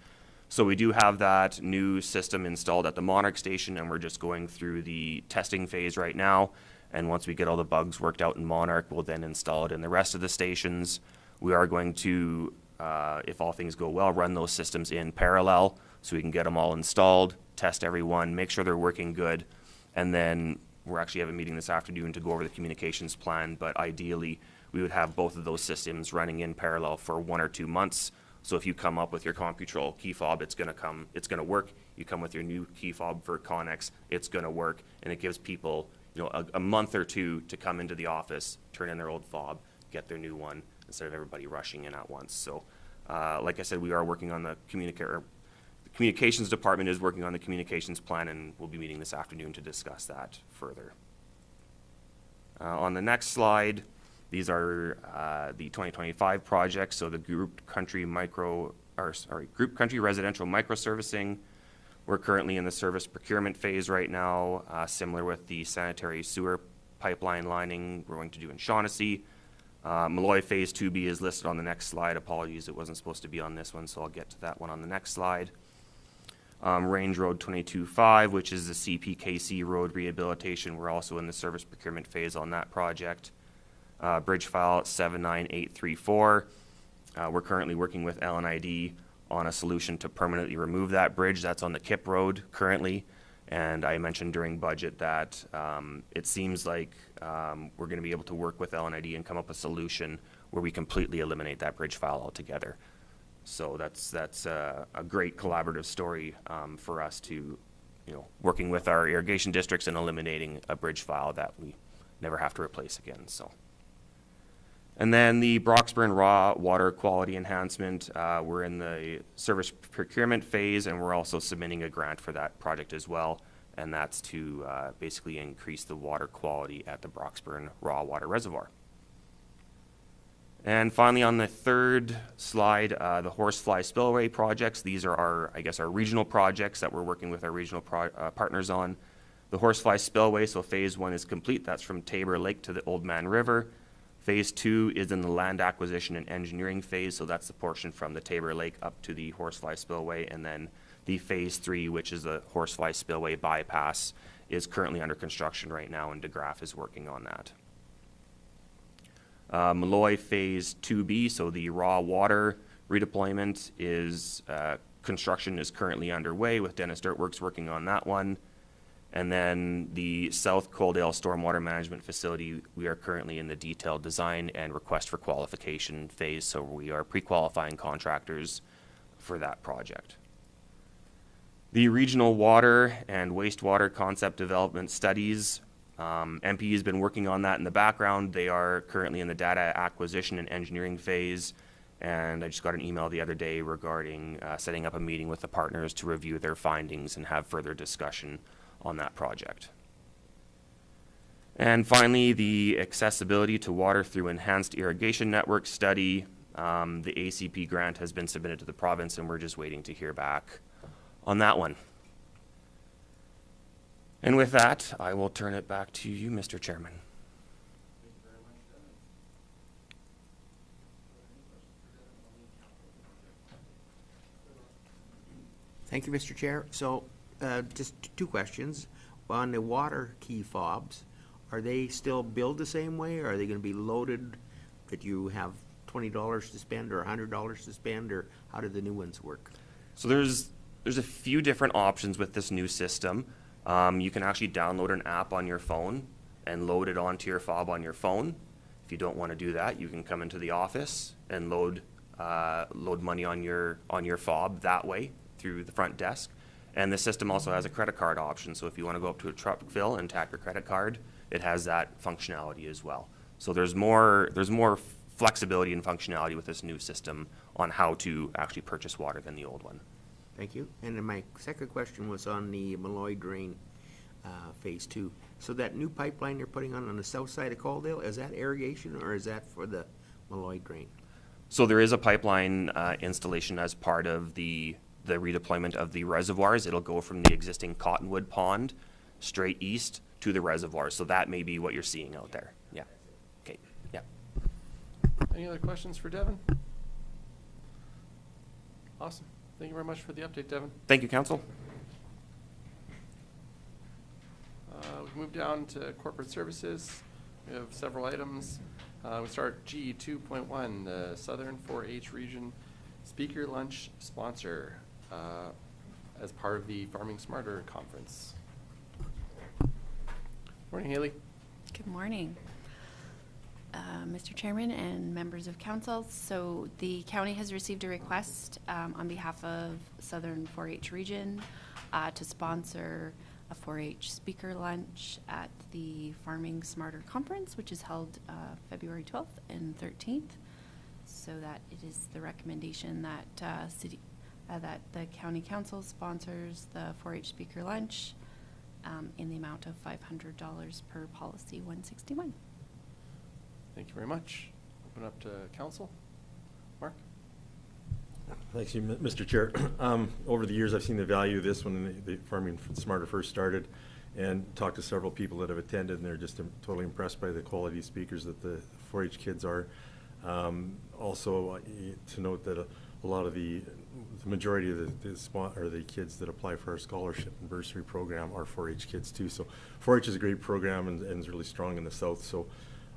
So we do have that new system installed at the Monarch station, and we're just going through the testing phase right now. And once we get all the bugs worked out in Monarch, we'll then install it in the rest of the stations. We are going to, if all things go well, run those systems in parallel so we can get them all installed, test everyone, make sure they're working good, and then we're actually have a meeting this afternoon to go over the communications plan, but ideally we would have both of those systems running in parallel for 1 or 2 months. So if you come up with your CompuTrol key fob, it's gonna work. You come with your new key fob for Connex, it's gonna work, and it gives people, you know, a month or two to come into the office, turn in their old fob, get their new one, instead of everybody rushing in at once. So, like I said, we are working on the communications department is working on the communications plan, and we'll be meeting this afternoon to discuss that further. On the next slide, these are the 2025 projects. So the group country residential microservicing. We're currently in the service procurement phase right now, similar with the sanitary sewer pipeline lining we're going to do in Shaughnessy. Malloy Phase 2B is listed on the next slide. Apologies, it wasn't supposed to be on this one, so I'll get to that one on the next slide. Range Road 22-5, which is the CPKC road rehabilitation. We're also in the service procurement phase on that project. Bridge file 79834. We're currently working with LNID on a solution to permanently remove that bridge. That's on the KIP road currently. And I mentioned during budget that it seems like we're going to be able to work with LNID and come up with a solution where we completely eliminate that bridge file altogether. So that's a great collaborative story for us to, you know, working with our irrigation districts and eliminating a bridge file that we never have to replace again. So, and then the Broxburn raw water quality enhancement, we're in the service procurement phase, and we're also submitting a grant for that project as well, and that's to basically increase the water quality at the Broxburn raw water reservoir. And finally, on the third slide, the horsefly spillway projects. These are our regional projects that we're working with our regional partners on. The horsefly spillway, so phase 1 is complete. That's from Tabor Lake to the Oldman River. Phase 2 is in the land acquisition and engineering phase, so that's the portion from the Tabor Lake up to the horsefly spillway. And then the phase 3, which is the horsefly spillway bypass, is currently under construction right now, and DeGraff is working on that. Malloy Phase 2B, so the raw water redeployment is, construction is currently underway with Dennis Dirtworks working on that one. And then the South Coaldale Stormwater Management Facility, we are currently in the detailed design and request for qualification phase, so we are pre-qualifying contractors for that project. The regional water and wastewater concept development studies, MP has been working on that in the background. They are currently in the data acquisition and engineering phase, and I just got an email the other day regarding setting up a meeting with the partners to review their findings and have further discussion on that project. And finally, the accessibility to water through enhanced irrigation network study. The ACP grant has been submitted to the province, and we're just waiting to hear back on that one. And with that, I will turn it back to you, Mr. Chairman. Thank you, Mr. Chair. So, just two questions. On the water key fobs, are they still billed the same way, or are they gonna be loaded that you have $20 to spend or $100 to spend, or how do the new ones work? So there's a few different options with this new system. You can actually download an app on your phone and load it onto your fob on your phone. If you don't want to do that, you can come into the office and load money on your fob that way through the front desk. And the system also has a credit card option. So if you want to go up to a truck fill and tap your credit card, it has that functionality as well. So there's more flexibility and functionality with this new system on how to actually purchase water than the old one. Thank you. And then my second question was on the Malloy Drain, Phase 2. So that new pipeline you're putting on the south side of Coaldale, is that irrigation or is that for the Malloy Drain? So there is a pipeline installation as part of the redeployment of the reservoirs. It'll go from the existing Cottonwood Pond straight east to the reservoir. So that may be what you're seeing out there. Yeah. Okay. Yeah. Any other questions for Devin? Awesome. Thank you very much for the update, Devin. Thank you, Council. We move down to corporate services. We have several items. We start G 2.1, the Southern 4-H Region Speaker Lunch Sponsor as part of the Farming Smarter Conference. Morning, Haley. Good morning. Mr. Chairman and members of council. So the county has received a request on behalf of Southern 4-H Region to sponsor a 4-H speaker lunch at the Farming Smarter Conference, which is held February 12th and 13th. So that it is the recommendation that that the county council sponsors the 4-H speaker lunch in the amount of $500 per policy 161. Thank you very much. Open up to council. Mark? Thanks, you, Mr. Chair. Over the years, I've seen the value of this when the Farming Smarter first started, and talked to several people that have attended, and they're just totally impressed by the quality of speakers that the 4-H kids are. Also, to note that a lot of the majority of the kids that apply for our scholarship and bursary program are 4-H kids too. So 4-H is a great program and is really strong in the South. So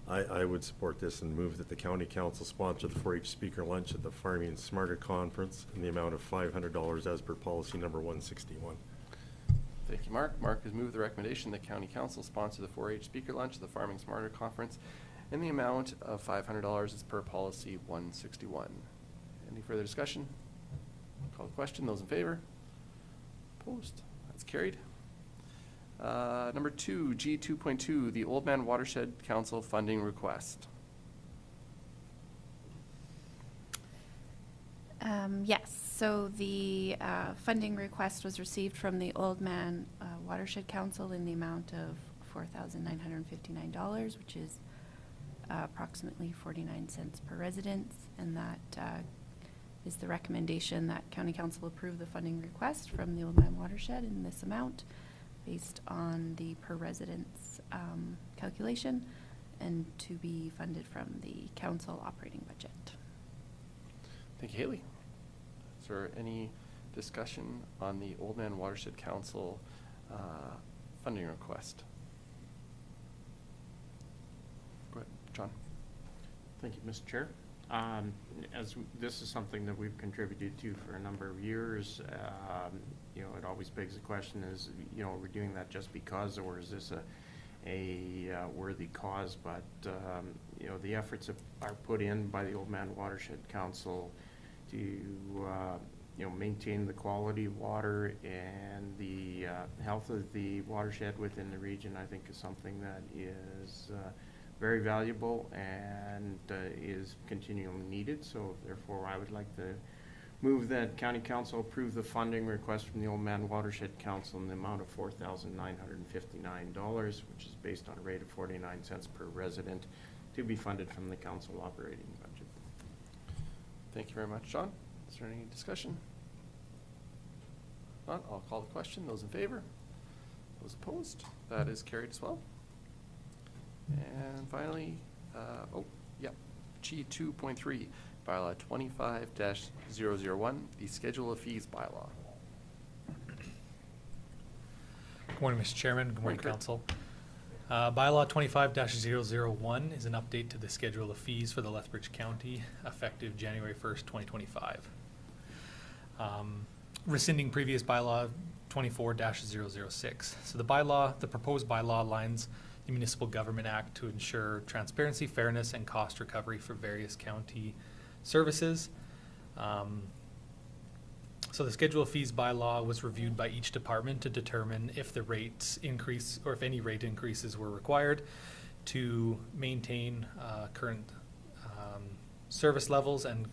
I would support this and move that the county council sponsor the 4-H speaker lunch at the Farming Smarter Conference in the amount of $500 as per policy number 161. Thank you, Mark. Mark has moved the recommendation that county council sponsor the 4-H speaker lunch at the Farming Smarter Conference in the amount of $500 as per policy 161. Any further discussion? Call the question. Those in favor? Opposed? That's carried. Number 2, G2.2, the Oldman Watershed Council funding request. Yes, so the funding request was received from the Oldman Watershed Council in the amount of $4,959, which is approximately 49 cents per residence, and that is the recommendation that County Council approve the funding request from the Oldman Watershed in this amount based on the per residence calculation and to be funded from the council operating budget. Thank you, Haley. Is there any discussion on the Oldman Watershed Council funding request? Go ahead, John. Thank you, Mr. Chair. This is something that we've contributed to for a number of years, you know, it always begs the question is, you know, are we doing that just because, or is this a worthy cause? But, you know, the efforts are put in by the Oldman Watershed Council to, you know, maintain the quality of water and the health of the watershed within the region, I think is something that is very valuable and is continually needed. So therefore, I would like to move that County Council approve the funding request from the Oldman Watershed Council in the amount of $4,959, which is based on a rate of 49 cents per resident, to be funded from the council operating budget. Thank you very much, John. Is there any discussion? Not, I'll call the question. Those in favor? Those opposed? That is carried as well. And finally, G2.3, Bylaw 25-001, the Schedule of Fees Bylaw. Good morning, Mr. Chairman. Good morning, Kurt. Council. Bylaw 25-001 is an update to the Schedule of Fees for the Lethbridge County, effective January 1st, 2025. Rescinding previous Bylaw 24-006. So the proposed bylaw aligns the Municipal Government Act to ensure transparency, fairness, and cost recovery for various county services. So the Schedule of Fees bylaw was reviewed by each department to determine if the rates increase or if any rate increases were required to maintain current service levels and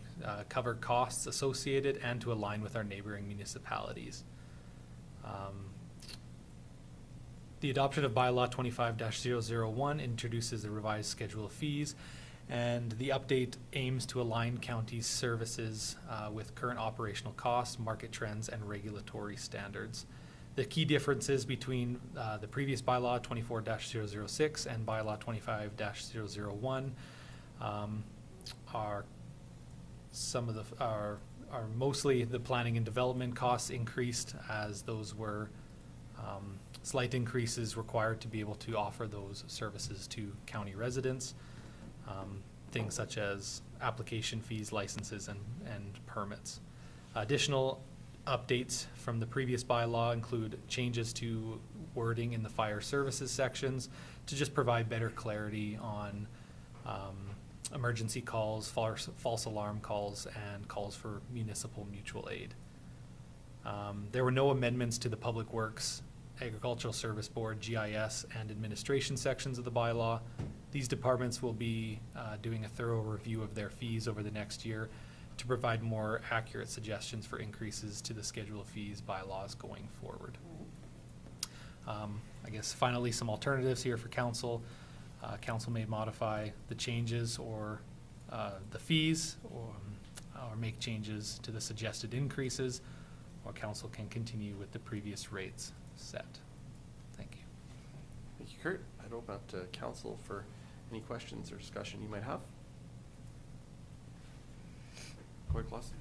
cover costs associated and to align with our neighboring municipalities. The adoption of Bylaw 25-001 introduces a revised Schedule of Fees, and the update aims to align counties' services with current operational costs, market trends, and regulatory standards. The key differences between the previous Bylaw 24-006 and Bylaw 25-001 are mostly the planning and development costs increased, as those were slight increases required to be able to offer those services to county residents. Things such as application fees, licenses, and permits. Additional updates from the previous bylaw include changes to wording in the fire services sections to just provide better clarity on emergency calls, false alarm calls, and calls for municipal mutual aid. There were no amendments to the Public Works, Agricultural Service Board, GIS, and administration sections of the bylaw. These departments will be doing a thorough review of their fees over the next year to provide more accurate suggestions for increases to the schedule of fees bylaws going forward. I guess finally, some alternatives here for council. Council may modify the changes or the fees or make changes to the suggested increases, or council can continue with the previous rates set. Thank you. Thank you, Kurt. I'd open up to council for any questions or discussion you might have. Go ahead, Klaus.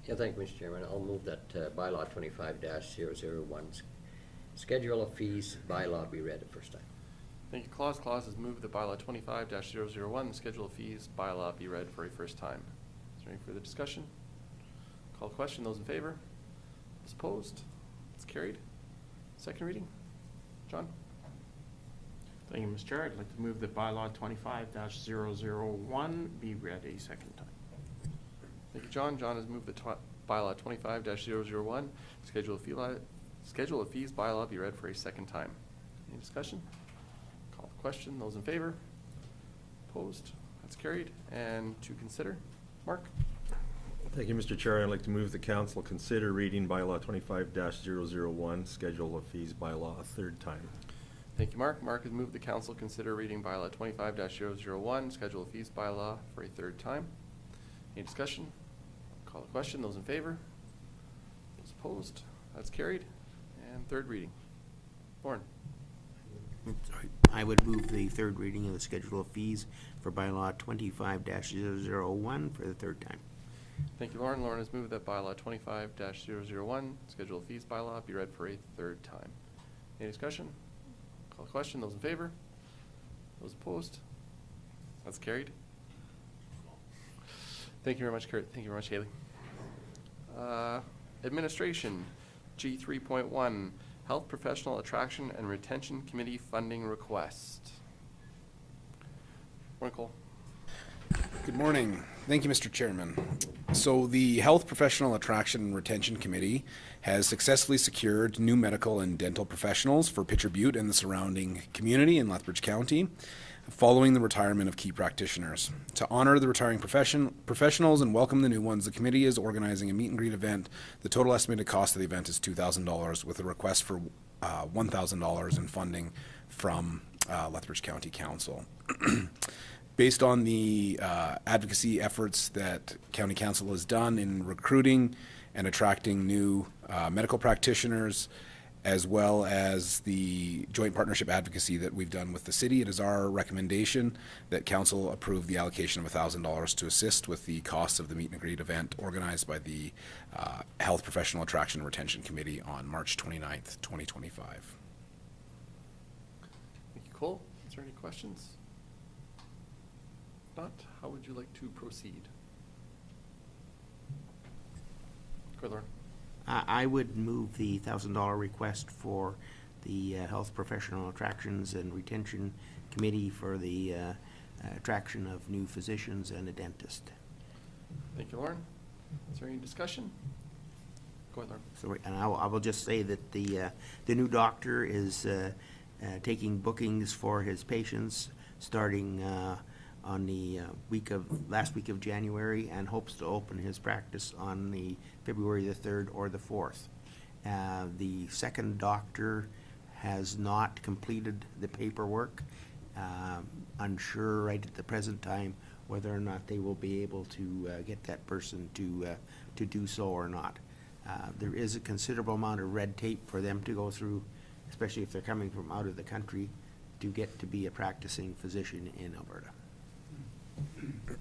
Yeah, thank you, Mr. Chairman. I'll move that bylaw 25-001 schedule of fees bylaw be read the first time. Thank you, Claus. Claus has moved that bylaw 25-001, the schedule of fees bylaw, be read for a first time. Is there any further discussion? Call the question. Those in favor? Those opposed? It's carried. Second reading. John? Thank you, Mr. Chair. I'd like to move that bylaw 25-001 be read a second time. Thank you, John. John has moved the bylaw 25-001, schedule of fees bylaw, be read for a second time. Any discussion? Call the question. Those in favor? Opposed? That's carried. And to consider, Mark? Thank you, Mr. Chair. I'd like to move the council consider reading bylaw 25-001, schedule of fees bylaw, a third time. Thank you, Mark. Mark has moved the council consider reading bylaw 25-001, schedule of fees bylaw, for a third time. Any discussion? Call the question. Those in favor? Those opposed? That's carried. And third reading. Lauren? I would move the third reading of the schedule of fees for bylaw 25-001 for the third time. Thank you, Lauren. Lauren has moved that bylaw 25-001, schedule of fees bylaw, be read for a third time. Any discussion? Call the question. Those in favor? Those opposed? That's carried. Thank you very much, Kurt. Thank you very much, Haley. Administration, G 3.1, Health Professional Attraction and Retention Committee Funding Request. Morning, Cole. Good morning. Thank you, Mr. Chairman. So the Health Professional Attraction and Retention Committee has successfully secured new medical and dental professionals for Pitcher Butte and the surrounding community in Lethbridge County, following the retirement of key practitioners. To honor the retiring professionals and welcome the new ones, the committee is organizing a meet and greet event. The total estimated cost of the event is $2,000, with a request for $1,000 in funding from Lethbridge County Council. Based on the advocacy efforts that County Council has done in recruiting and attracting new medical practitioners, as well as the joint partnership advocacy that we've done with the city, it is our recommendation that Council approve the allocation of $1,000 to assist with the costs of the meet and greet event organized by the Health Professional Attraction and Retention Committee on March 29th, 2025. Thank you, Cole. Is there any questions? If not, how would you like to proceed? Go ahead, Lauren. I would move the $1,000 request for the Health Professional Attractions and Retention Committee for the attraction of new physicians and a dentist. Thank you, Lauren. Is there any discussion? Go ahead, Lauren. So, and I will just say that the new doctor is taking bookings for his patients starting on the last week of January, and hopes to open his practice on the February the 3rd or the 4th. The second doctor has not completed the paperwork. Unsure right at the present time whether or not they will be able to get that person to do so or not. There is a considerable amount of red tape for them to go through, especially if they're coming from out of the country, to get to be a practicing physician in Alberta. Good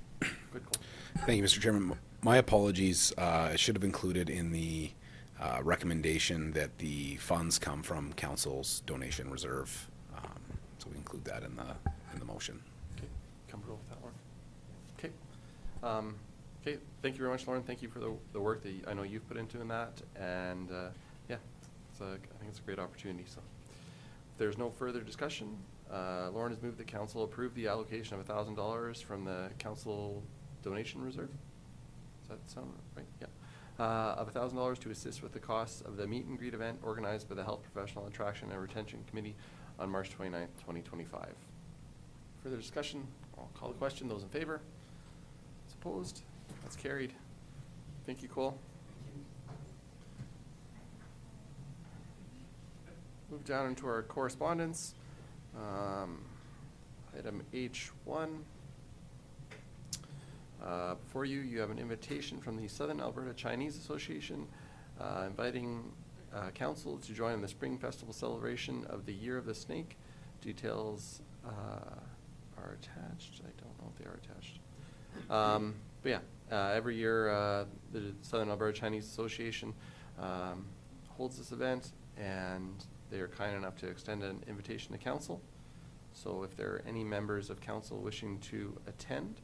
call. Thank you, Mr. Chairman. My apologies. I should have included in the recommendation that the funds come from Council's donation reserve. So we include that in the motion. Okay, comfortable with that, Lauren? Okay. Okay, thank you very much, Lauren. Thank you for the work that I know you've put into in that. And yeah, I think it's a great opportunity. So if there's no further discussion, Lauren has moved the council approve the allocation of $1,000 from the council donation reserve. Does that sound right? Yeah. Of $1,000 to assist with the costs of the meet and greet event organized by the Health Professional Attraction and Retention Committee on March 29th, 2025. Further discussion? I'll call the question. Those in favor? Those opposed? That's carried. Thank you, Cole. Move down into our correspondence. Item H1. Before you, you have an invitation from the Southern Alberta Chinese Association inviting council to join in the Spring Festival celebration of the Year of the Snake. Details are attached. I don't know if they are attached. But yeah, every year the Southern Alberta Chinese Association holds this event, and they are kind enough to extend an invitation to council. So if there are any members of council wishing to attend,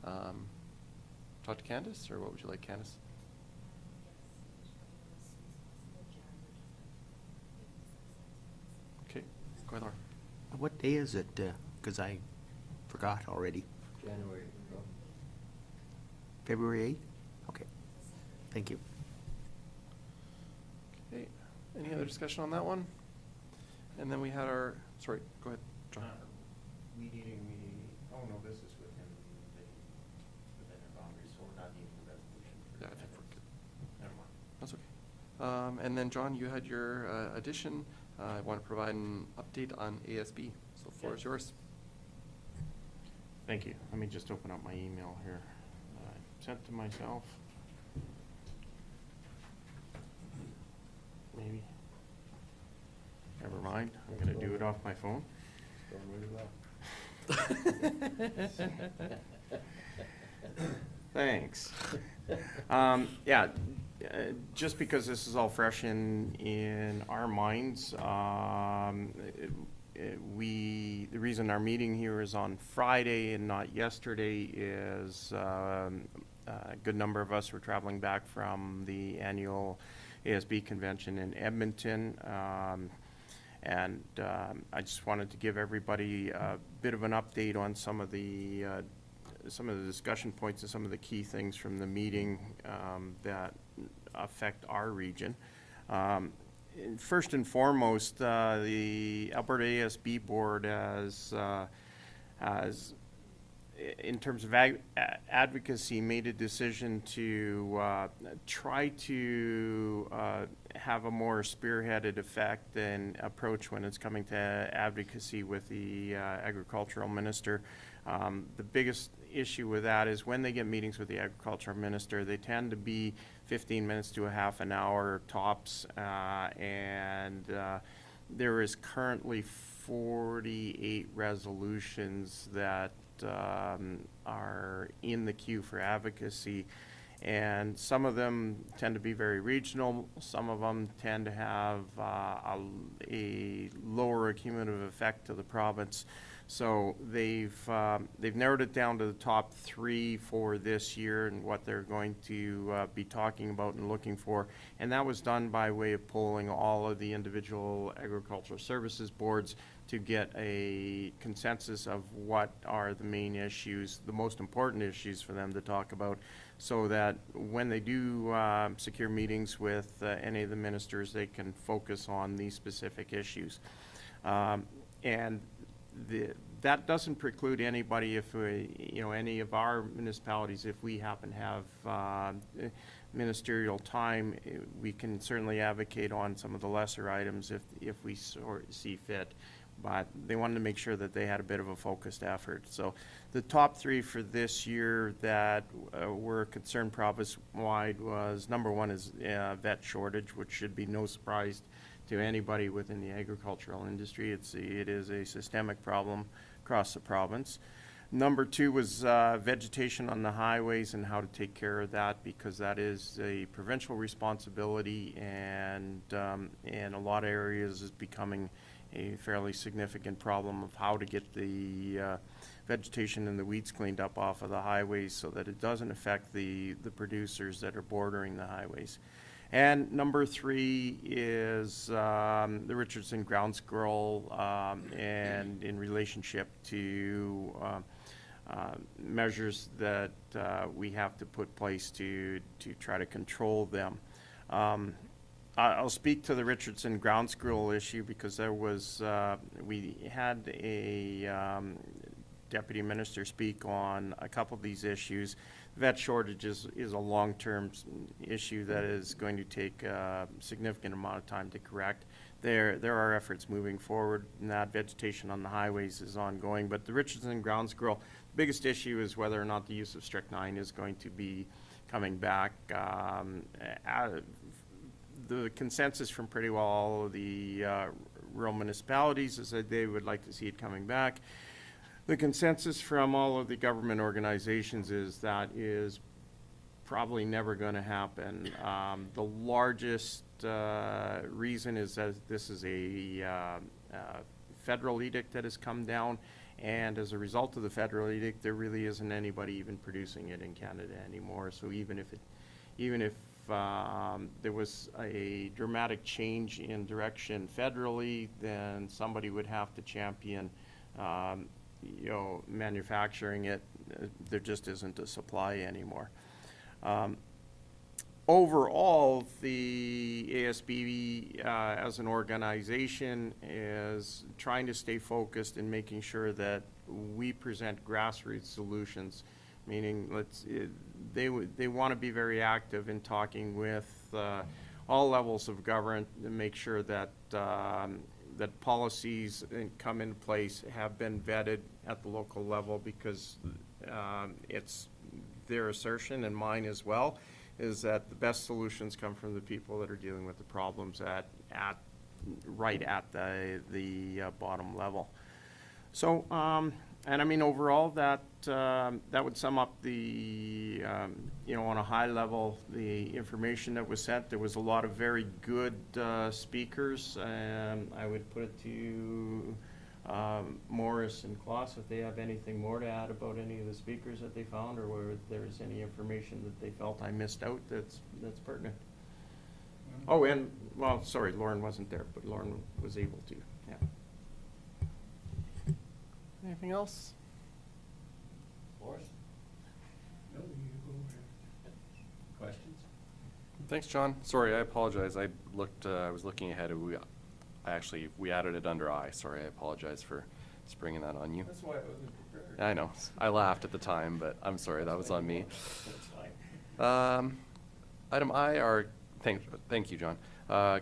talk to Candace, or what would you like, Candace? Okay, go ahead, Laura. What day is it? Because I forgot already. January. February 8th? Okay. Thank you. Okay, any other discussion on that one? And then we had our, sorry, go ahead, John. Meeting oh no, this is within their boundaries, so we're not needing a resolution. Yeah, I think we're good. Never mind. That's okay. And then, John, you had your addition. I want to provide an update on ASB, so the floor is yours. Thank you. Let me just open up my email here. I sent to myself. Maybe. Never mind. I'm going to do it off my phone. Thanks. Yeah, just because this is all fresh in our minds, the reason our meeting here is on Friday and not yesterday is a good number of us were traveling back from the annual ASB convention in Edmonton. And I just wanted to give everybody a bit of an update on some of the discussion points and some of the key things from the meeting that affect our region. First and foremost, the Alberta ASB Board has, in terms of advocacy, made a decision to try to have a more spearheaded effect and approach when it's coming to advocacy with the agricultural minister. The biggest issue with that is when they get meetings with the agricultural minister, they tend to be 15 minutes to a half an hour tops, and there is currently 48 resolutions that are in the queue for advocacy, and some of them tend to be very regional. Some of them tend to have a lower cumulative effect to the province. So they've narrowed it down to the top 3 for this year and what they're going to be talking about and looking for. And that was done by way of polling all of the individual agricultural services boards to get a consensus of what are the main issues, the most important issues for them to talk about, so that when they do secure meetings with any of the ministers, they can focus on these specific issues. And that doesn't preclude anybody, if we, any of our municipalities, if we happen to have ministerial time, we can certainly advocate on some of the lesser items if we see fit. But they wanted to make sure that they had a bit of a focused effort. So the top 3 for this year that were concerned province-wide was, number 1 is vet shortage, which should be no surprise to anybody within the agricultural industry. It is a systemic problem across the province. Number 2 was vegetation on the highways and how to take care of that, because that is a provincial responsibility, and in a lot of areas is becoming a fairly significant problem of how to get the vegetation and the weeds cleaned up off of the highways so that it doesn't affect the producers that are bordering the highways. And number 3 is the Richardson Ground Squirrel, and in relationship to measures that we have to put place to try to control them. I'll speak to the Richardson Ground Squirrel issue because there was, we had a deputy minister speak on a couple of these issues. Vet shortage is a long-term issue that is going to take a significant amount of time to correct. There are efforts moving forward, and that vegetation on the highways is ongoing. But the Richardson Ground Squirrel, the biggest issue is whether or not the use of strychnine is going to be coming back. The consensus from pretty well all of the rural municipalities is that they would like to see it coming back. The consensus from all of the government organizations is that is probably never going to happen. The largest reason is that this is a federal edict that has come down, and as a result of the federal edict, there really isn't anybody even producing it in Canada anymore. So even if there was a dramatic change in direction federally, then somebody would have to champion manufacturing it. There just isn't a supply anymore. Overall, the ASB as an organization is trying to stay focused in making sure that we present grassroots solutions, meaning they want to be very active in talking with all levels of government to make sure that that policies come into place have been vetted at the local level, because it's their assertion, and mine as well, is that the best solutions come from the people that are dealing with the problems right at the bottom level. So, and I mean, overall, that would sum up the, on a high level, the information that was sent. There was a lot of very good speakers, and I would put it to Morris and Klaus if they have anything more to add about any of the speakers that they found, or whether there's any information that they felt I missed out that's pertinent. Oh, and, well, sorry, Lauren wasn't there, but Lauren was able to, yeah. Anything else? Morris? No, you go ahead. Questions? Thanks, John. Sorry, I apologize. I was looking ahead. We added it under I. Sorry, I apologize for springing that on you. That's why I wasn't prepared. I know. I laughed at the time, but I'm sorry. That was on me. That's fine. Item I are, thank you, John.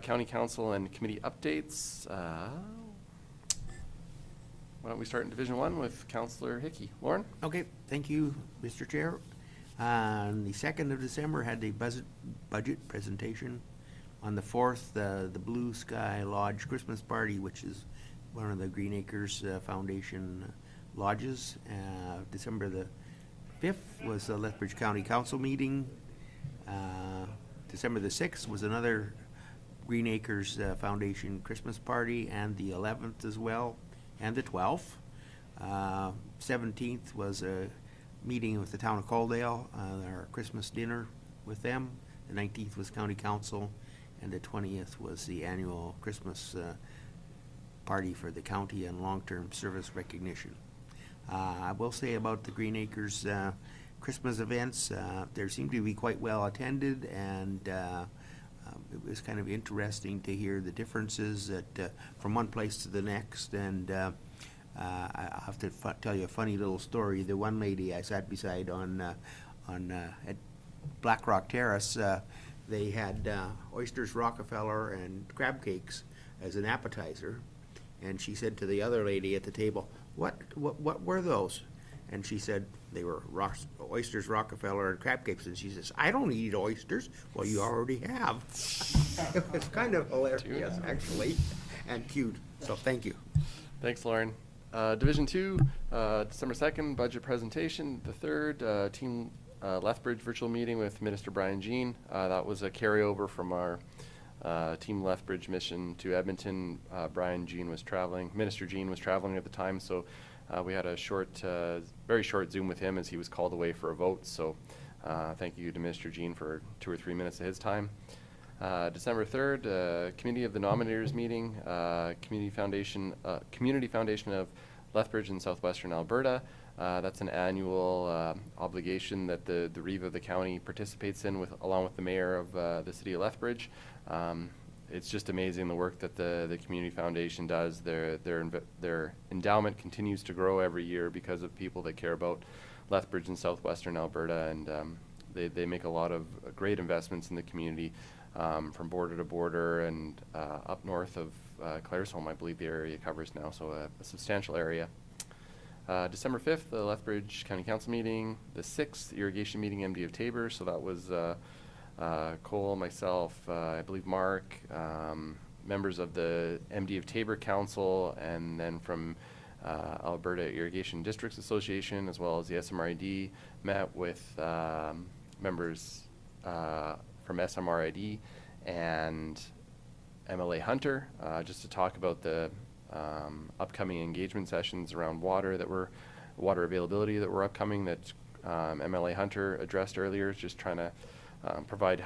County Council and committee updates. Why don't we start in Division 1 with Councillor Hickey. Lauren? Okay, thank you, Mr. Chair. On the 2nd of December, had the budget presentation. On the 4th, the Blue Sky Lodge Christmas Party, which is one of the Green Acres Foundation lodges. December the 5th was the Lethbridge County Council meeting. December the 6th was another Green Acres Foundation Christmas Party, and the 11th as well, and the 12th. 17th was a meeting with the town of Coaldale, our Christmas dinner with them. The 19th was County Council, and the 20th was the annual Christmas party for the county and long-term service recognition. I will say about the Green Acres Christmas events, they seem to be quite well attended, and it was kind of interesting to hear the differences that from one place to the next. And I have to tell you a funny little story. The one lady I sat beside at Black Rock Terrace, they had oysters Rockefeller and crab cakes as an appetizer, and she said to the other lady at the table, "What were those?" And she said they were oysters Rockefeller and crab cakes. And she says, "I don't eat oysters." "Well, you already have." It was kind of hilarious, actually, and cute. So thank you. Thanks, Lauren. Division 2, December 2nd, budget presentation. The 3rd, Team Lethbridge virtual meeting with Minister Brian Jean. That was a carryover from our Team Lethbridge mission to Edmonton. Minister Jean was traveling at the time, so we had a very short Zoom with him as he was called away for a vote. So thank you to Minister Jean for 2 or 3 minutes of his time. December 3rd, Committee of the Nominators meeting, Community Foundation of Lethbridge in southwestern Alberta. That's an annual obligation that the Reeve of the county participates in along with the mayor of the city of Lethbridge. It's just amazing the work that the Community Foundation does. Their endowment continues to grow every year because of people that care about Lethbridge in southwestern Alberta, and they make a lot of great investments in the community. From border to border and up north of Claresholm, I believe the area covers now, so a substantial area. December 5th, the Lethbridge County Council meeting. The 6th, irrigation meeting, MD of Tabor, so that was Cole, myself, I believe Mark, members of the MD of Tabor Council, and then from Alberta Irrigation Districts Association, as well as the SMRID, met with members from SMRID and MLA Hunter, just to talk about the upcoming engagement sessions around water availability that were upcoming that MLA Hunter addressed earlier, just trying to provide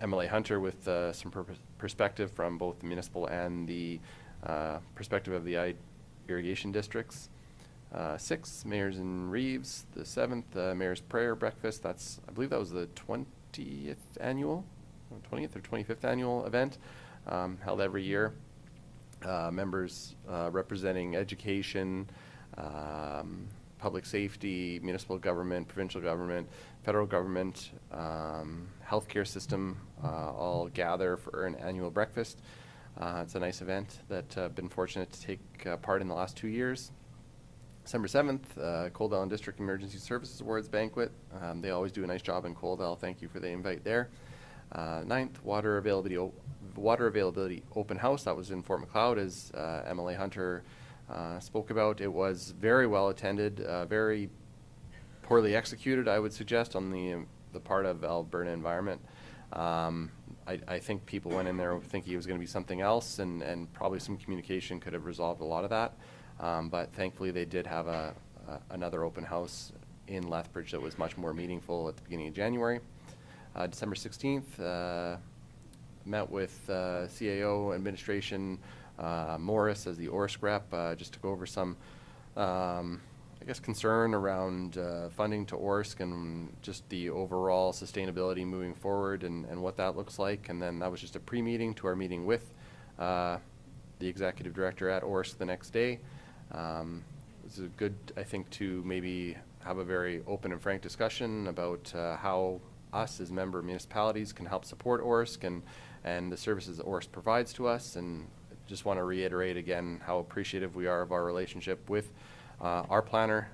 MLA Hunter with some perspective from both the municipal and the perspective of the irrigation districts. 6th, Mayors and Reeves. The 7th, Mayor's Prayer Breakfast. I believe that was the 20th or 25th annual event, held every year. Members representing education, public safety, municipal government, provincial government, federal government, healthcare system, all gather for an annual breakfast. It's a nice event that I've been fortunate to take part in the last 2 years. December 7th, Coldell and District Emergency Services Awards Banquet. They always do a nice job in Coldell. Thank you for the invite there. 9th, Water Availability Open House. That was in Fort McLeod, as MLA Hunter spoke about. It was very well attended, very poorly executed, I would suggest, on the part of Alberta Environment. I think people went in there thinking it was going to be something else, and probably some communication could have resolved a lot of that. But thankfully they did have another open house in Lethbridge that was much more meaningful at the beginning of January. December 16th, met with CAO administration, Morris as the ORSC rep, just to go over some, I guess, concern around funding to ORSC and just the overall sustainability moving forward and what that looks like. And then that was just a pre-meeting to our meeting with the executive director at ORSC the next day. It was good, I think, to maybe have a very open and frank discussion about how us as member municipalities can help support ORSC and the services that ORSC provides to us. And just want to reiterate again how appreciative we are of our relationship with our planner,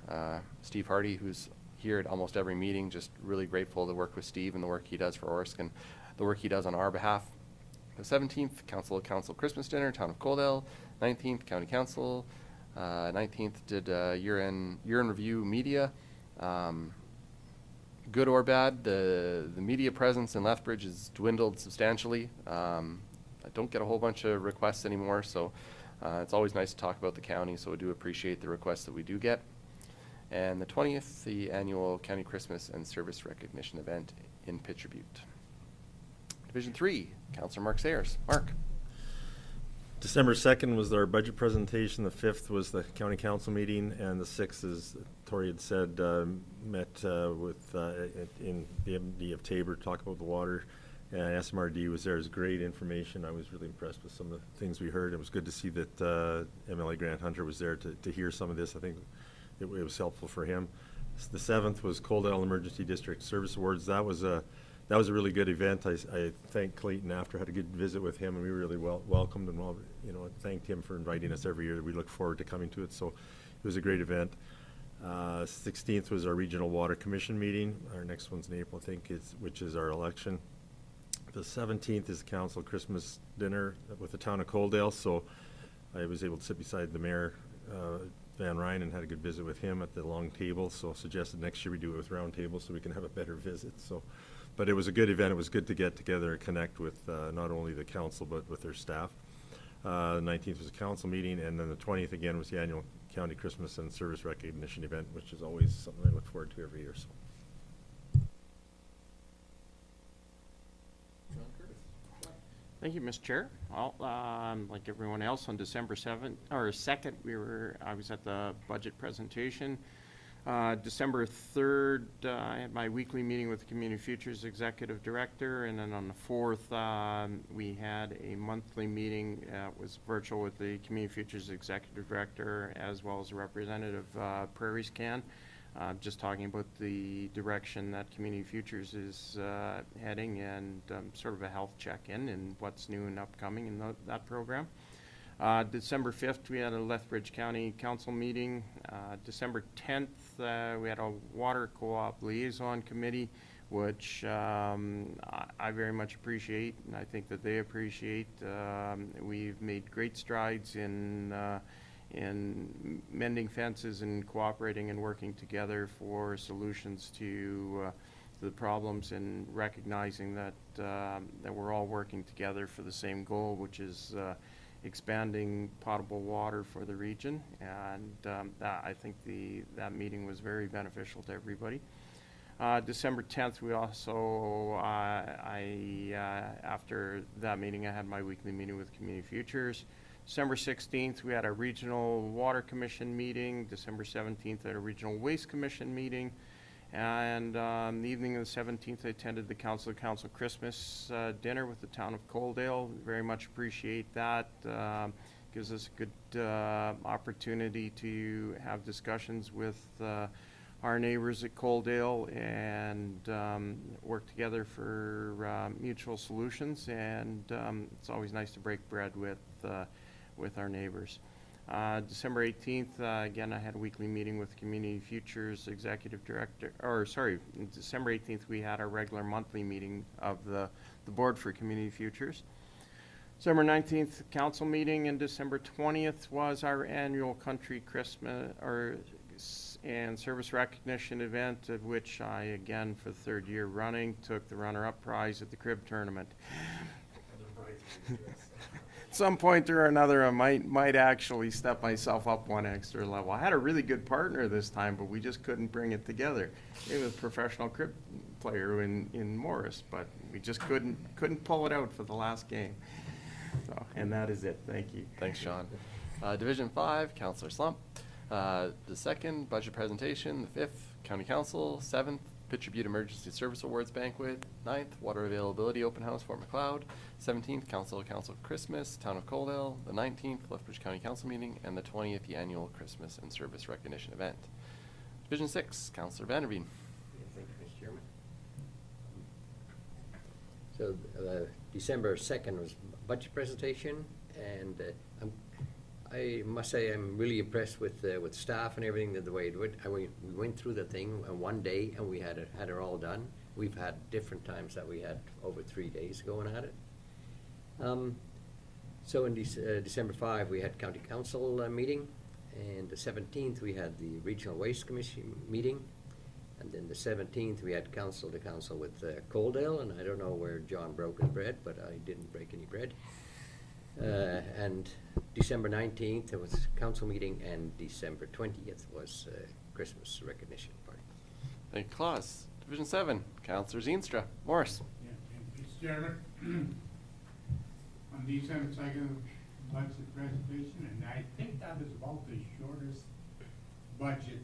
Steve Hardy, who's here at almost every meeting. Just really grateful to work with Steve and the work he does for ORSC and the work he does on our behalf. The 17th, Council Christmas Dinner, Town of Coldell. 19th, County Council. 19th did year-end review media. Good or bad, the media presence in Lethbridge has dwindled substantially. I don't get a whole bunch of requests anymore, so it's always nice to talk about the county, so we do appreciate the requests that we do get. And the 20th, the annual County Christmas and Service Recognition event in Pitcher Butte. Division 3, Councillor Mark Sayers. Mark. December 2nd was our budget presentation. The 5th was the county council meeting, and the 6th, as Tori had said, met in the MD of Tabor to talk about the water. And SMRD was there. It was great information. I was really impressed with some of the things we heard. It was good to see that MLA Grant Hunter was there to hear some of this. I think it was helpful for him. The 7th was Coldell Emergency District Service Awards. That was a really good event. I thanked Clayton after. Had a good visit with him, and we were really welcomed and thanked him for inviting us every year. We look forward to coming to it. So it was a great event. 16th was our Regional Water Commission meeting. Our next one's in April, I think, which is our election. The 17th is Council Christmas Dinner with the Town of Coldell. So I was able to sit beside the Mayor, Van Ryn, and had a good visit with him at the long table. So suggested next year we do it with round tables so we can have a better visit. But it was a good event. It was good to get together and connect with not only the council but with their staff. The 19th was a council meeting, and then the 20th again was the annual County Christmas and Service Recognition event, which is always something I look forward to every year. So. Thank you, Mr. Chair. Well, like everyone else, on December 2nd, I was at the budget presentation. December 3rd, I had my weekly meeting with the Community Futures Executive Director, and then on the 4th, we had a monthly meeting. It was virtual with the Community Futures Executive Director as well as a representative Prairie Scan, just talking about the direction that Community Futures is heading, and sort of a health check-in and what's new and upcoming in that program. December 5th, we had a Lethbridge County Council meeting. December 10th, we had a Water Co-op Liaison Committee, which I very much appreciate, and I think that they appreciate. We've made great strides in mending fences and cooperating and working together for solutions to the problems, and recognizing that that we're all working together for the same goal, which is expanding potable water for the region. And I think that meeting was very beneficial to everybody. December 10th, we also, after that meeting, I had my weekly meeting with Community Futures. December 16th, we had a Regional Water Commission meeting. December 17th, I had a Regional Waste Commission meeting. And the evening of the 17th, I attended the Council of Council Christmas dinner with the town of Coaldale. Very much appreciate that. Gives us a good opportunity to have discussions with our neighbors at Coaldale and work together for mutual solutions. And it's always nice to break bread with our neighbors. December 18th, again, I had a weekly meeting with Community Futures Executive Director, December 18th, we had our regular monthly meeting of the Board for Community Futures. December 19th, council meeting, and December 20th was our annual country Christmas and service recognition event, of which I, again, for the third year running, took the runner-up prize at the crib tournament. Some point or another, I might actually step myself up one extra level. I had a really good partner this time, but we just couldn't bring it together. It was a professional crib player in Morris, but we just couldn't pull it out for the last game. So, and that is it. Thank you. Thanks, Sean. Division 5, Councillor Slump. The 2nd, budget presentation. The 5th, County Council. 7th, Pitcher Butte Emergency Service Awards Banquet. 9th, Water Availability Open House, Fort Macleod. 17th, Council Christmas, Town of Coaldale. The 19th, Lethbridge County Council meeting. And the 20th, the annual Christmas and Service Recognition event. Division 6, Councillor Vanderveen. Thank you, Mr. Chairman. So December 2nd was budget presentation, and I must say I'm really impressed with staff and everything, the way it went. We went through the thing in one day, and we had it all done. We've had different times that we had over 3 days going at it. So in December 5, we had County Council meeting, and the 17th we had the Regional Waste Commission meeting, and then the 17th we had council to council with Coaldale, and I don't know where John broke his bread, but I didn't break any bread. And December 19th there was council meeting, and December 20th was Christmas recognition party. Thank you, Claus. Division 7, Councillor Zeenstra. Morris. Yeah, Mr. Chairman, on December 2nd, budget presentation, and I think that is about the shortest budget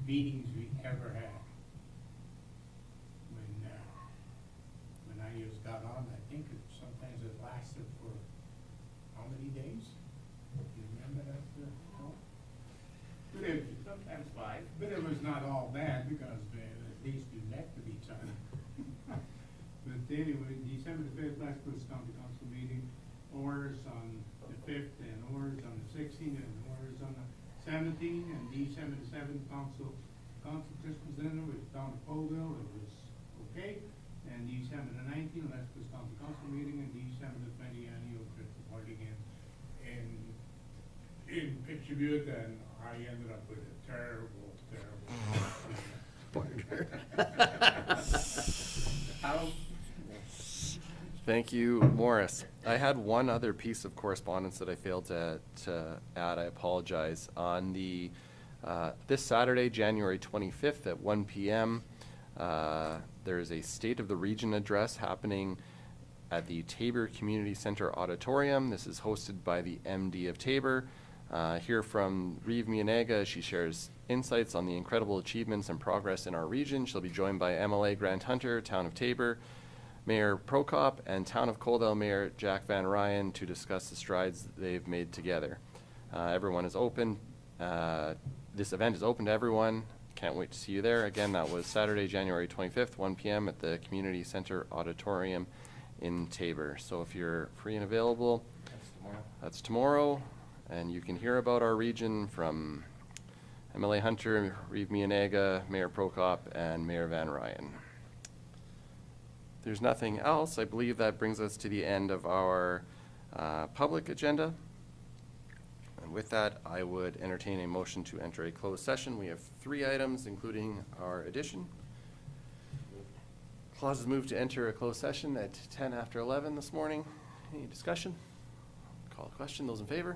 meetings we ever had. When I just got on, I think sometimes it lasted for how many days? Do you remember that? Sometimes 5. But it was not all bad, because at least we met with each other. But anyway, December the 5th, Lethbridge County Council meeting, orders on the 5th, and orders on the 16th, and orders on the 17th, and December the 7th, Council Christmas dinner with Town of Coaldale. It was okay. And December the 19th, Lethbridge County Council meeting, and December the 20th, annual Christmas party again in Pitcher Butte, and I ended up with a terrible Thank you, Morris. I had one other piece of correspondence that I failed to add. I apologize. On the this Saturday, January 25th at 1 p.m., there is a State of the Region address happening at the Tabor Community Center Auditorium. This is hosted by the MD of Tabor. Hear from Reeve Mianega. She shares insights on the incredible achievements and progress in our region. She'll be joined by MLA Grant Hunter, Town of Tabor, Mayor Prokop, and Town of Coaldale Mayor Jack Van Ryan to discuss the strides they've made together. Everyone is open. This event is open to everyone. Can't wait to see you there. Again, that was Saturday, January 25th, 1 p.m. at the Community Center Auditorium in Tabor. So if you're free and available, that's tomorrow. And you can hear about our region from MLA Hunter, Reeve Mianega, Mayor Prokop, and Mayor Van Ryan. If there's nothing else, I believe that brings us to the end of our public agenda. And with that, I would entertain a motion to enter a closed session. We have 3 items, including our addition. Clause is moved to enter a closed session at 10 after 11 this morning. Any discussion? Call the question. Those in favor?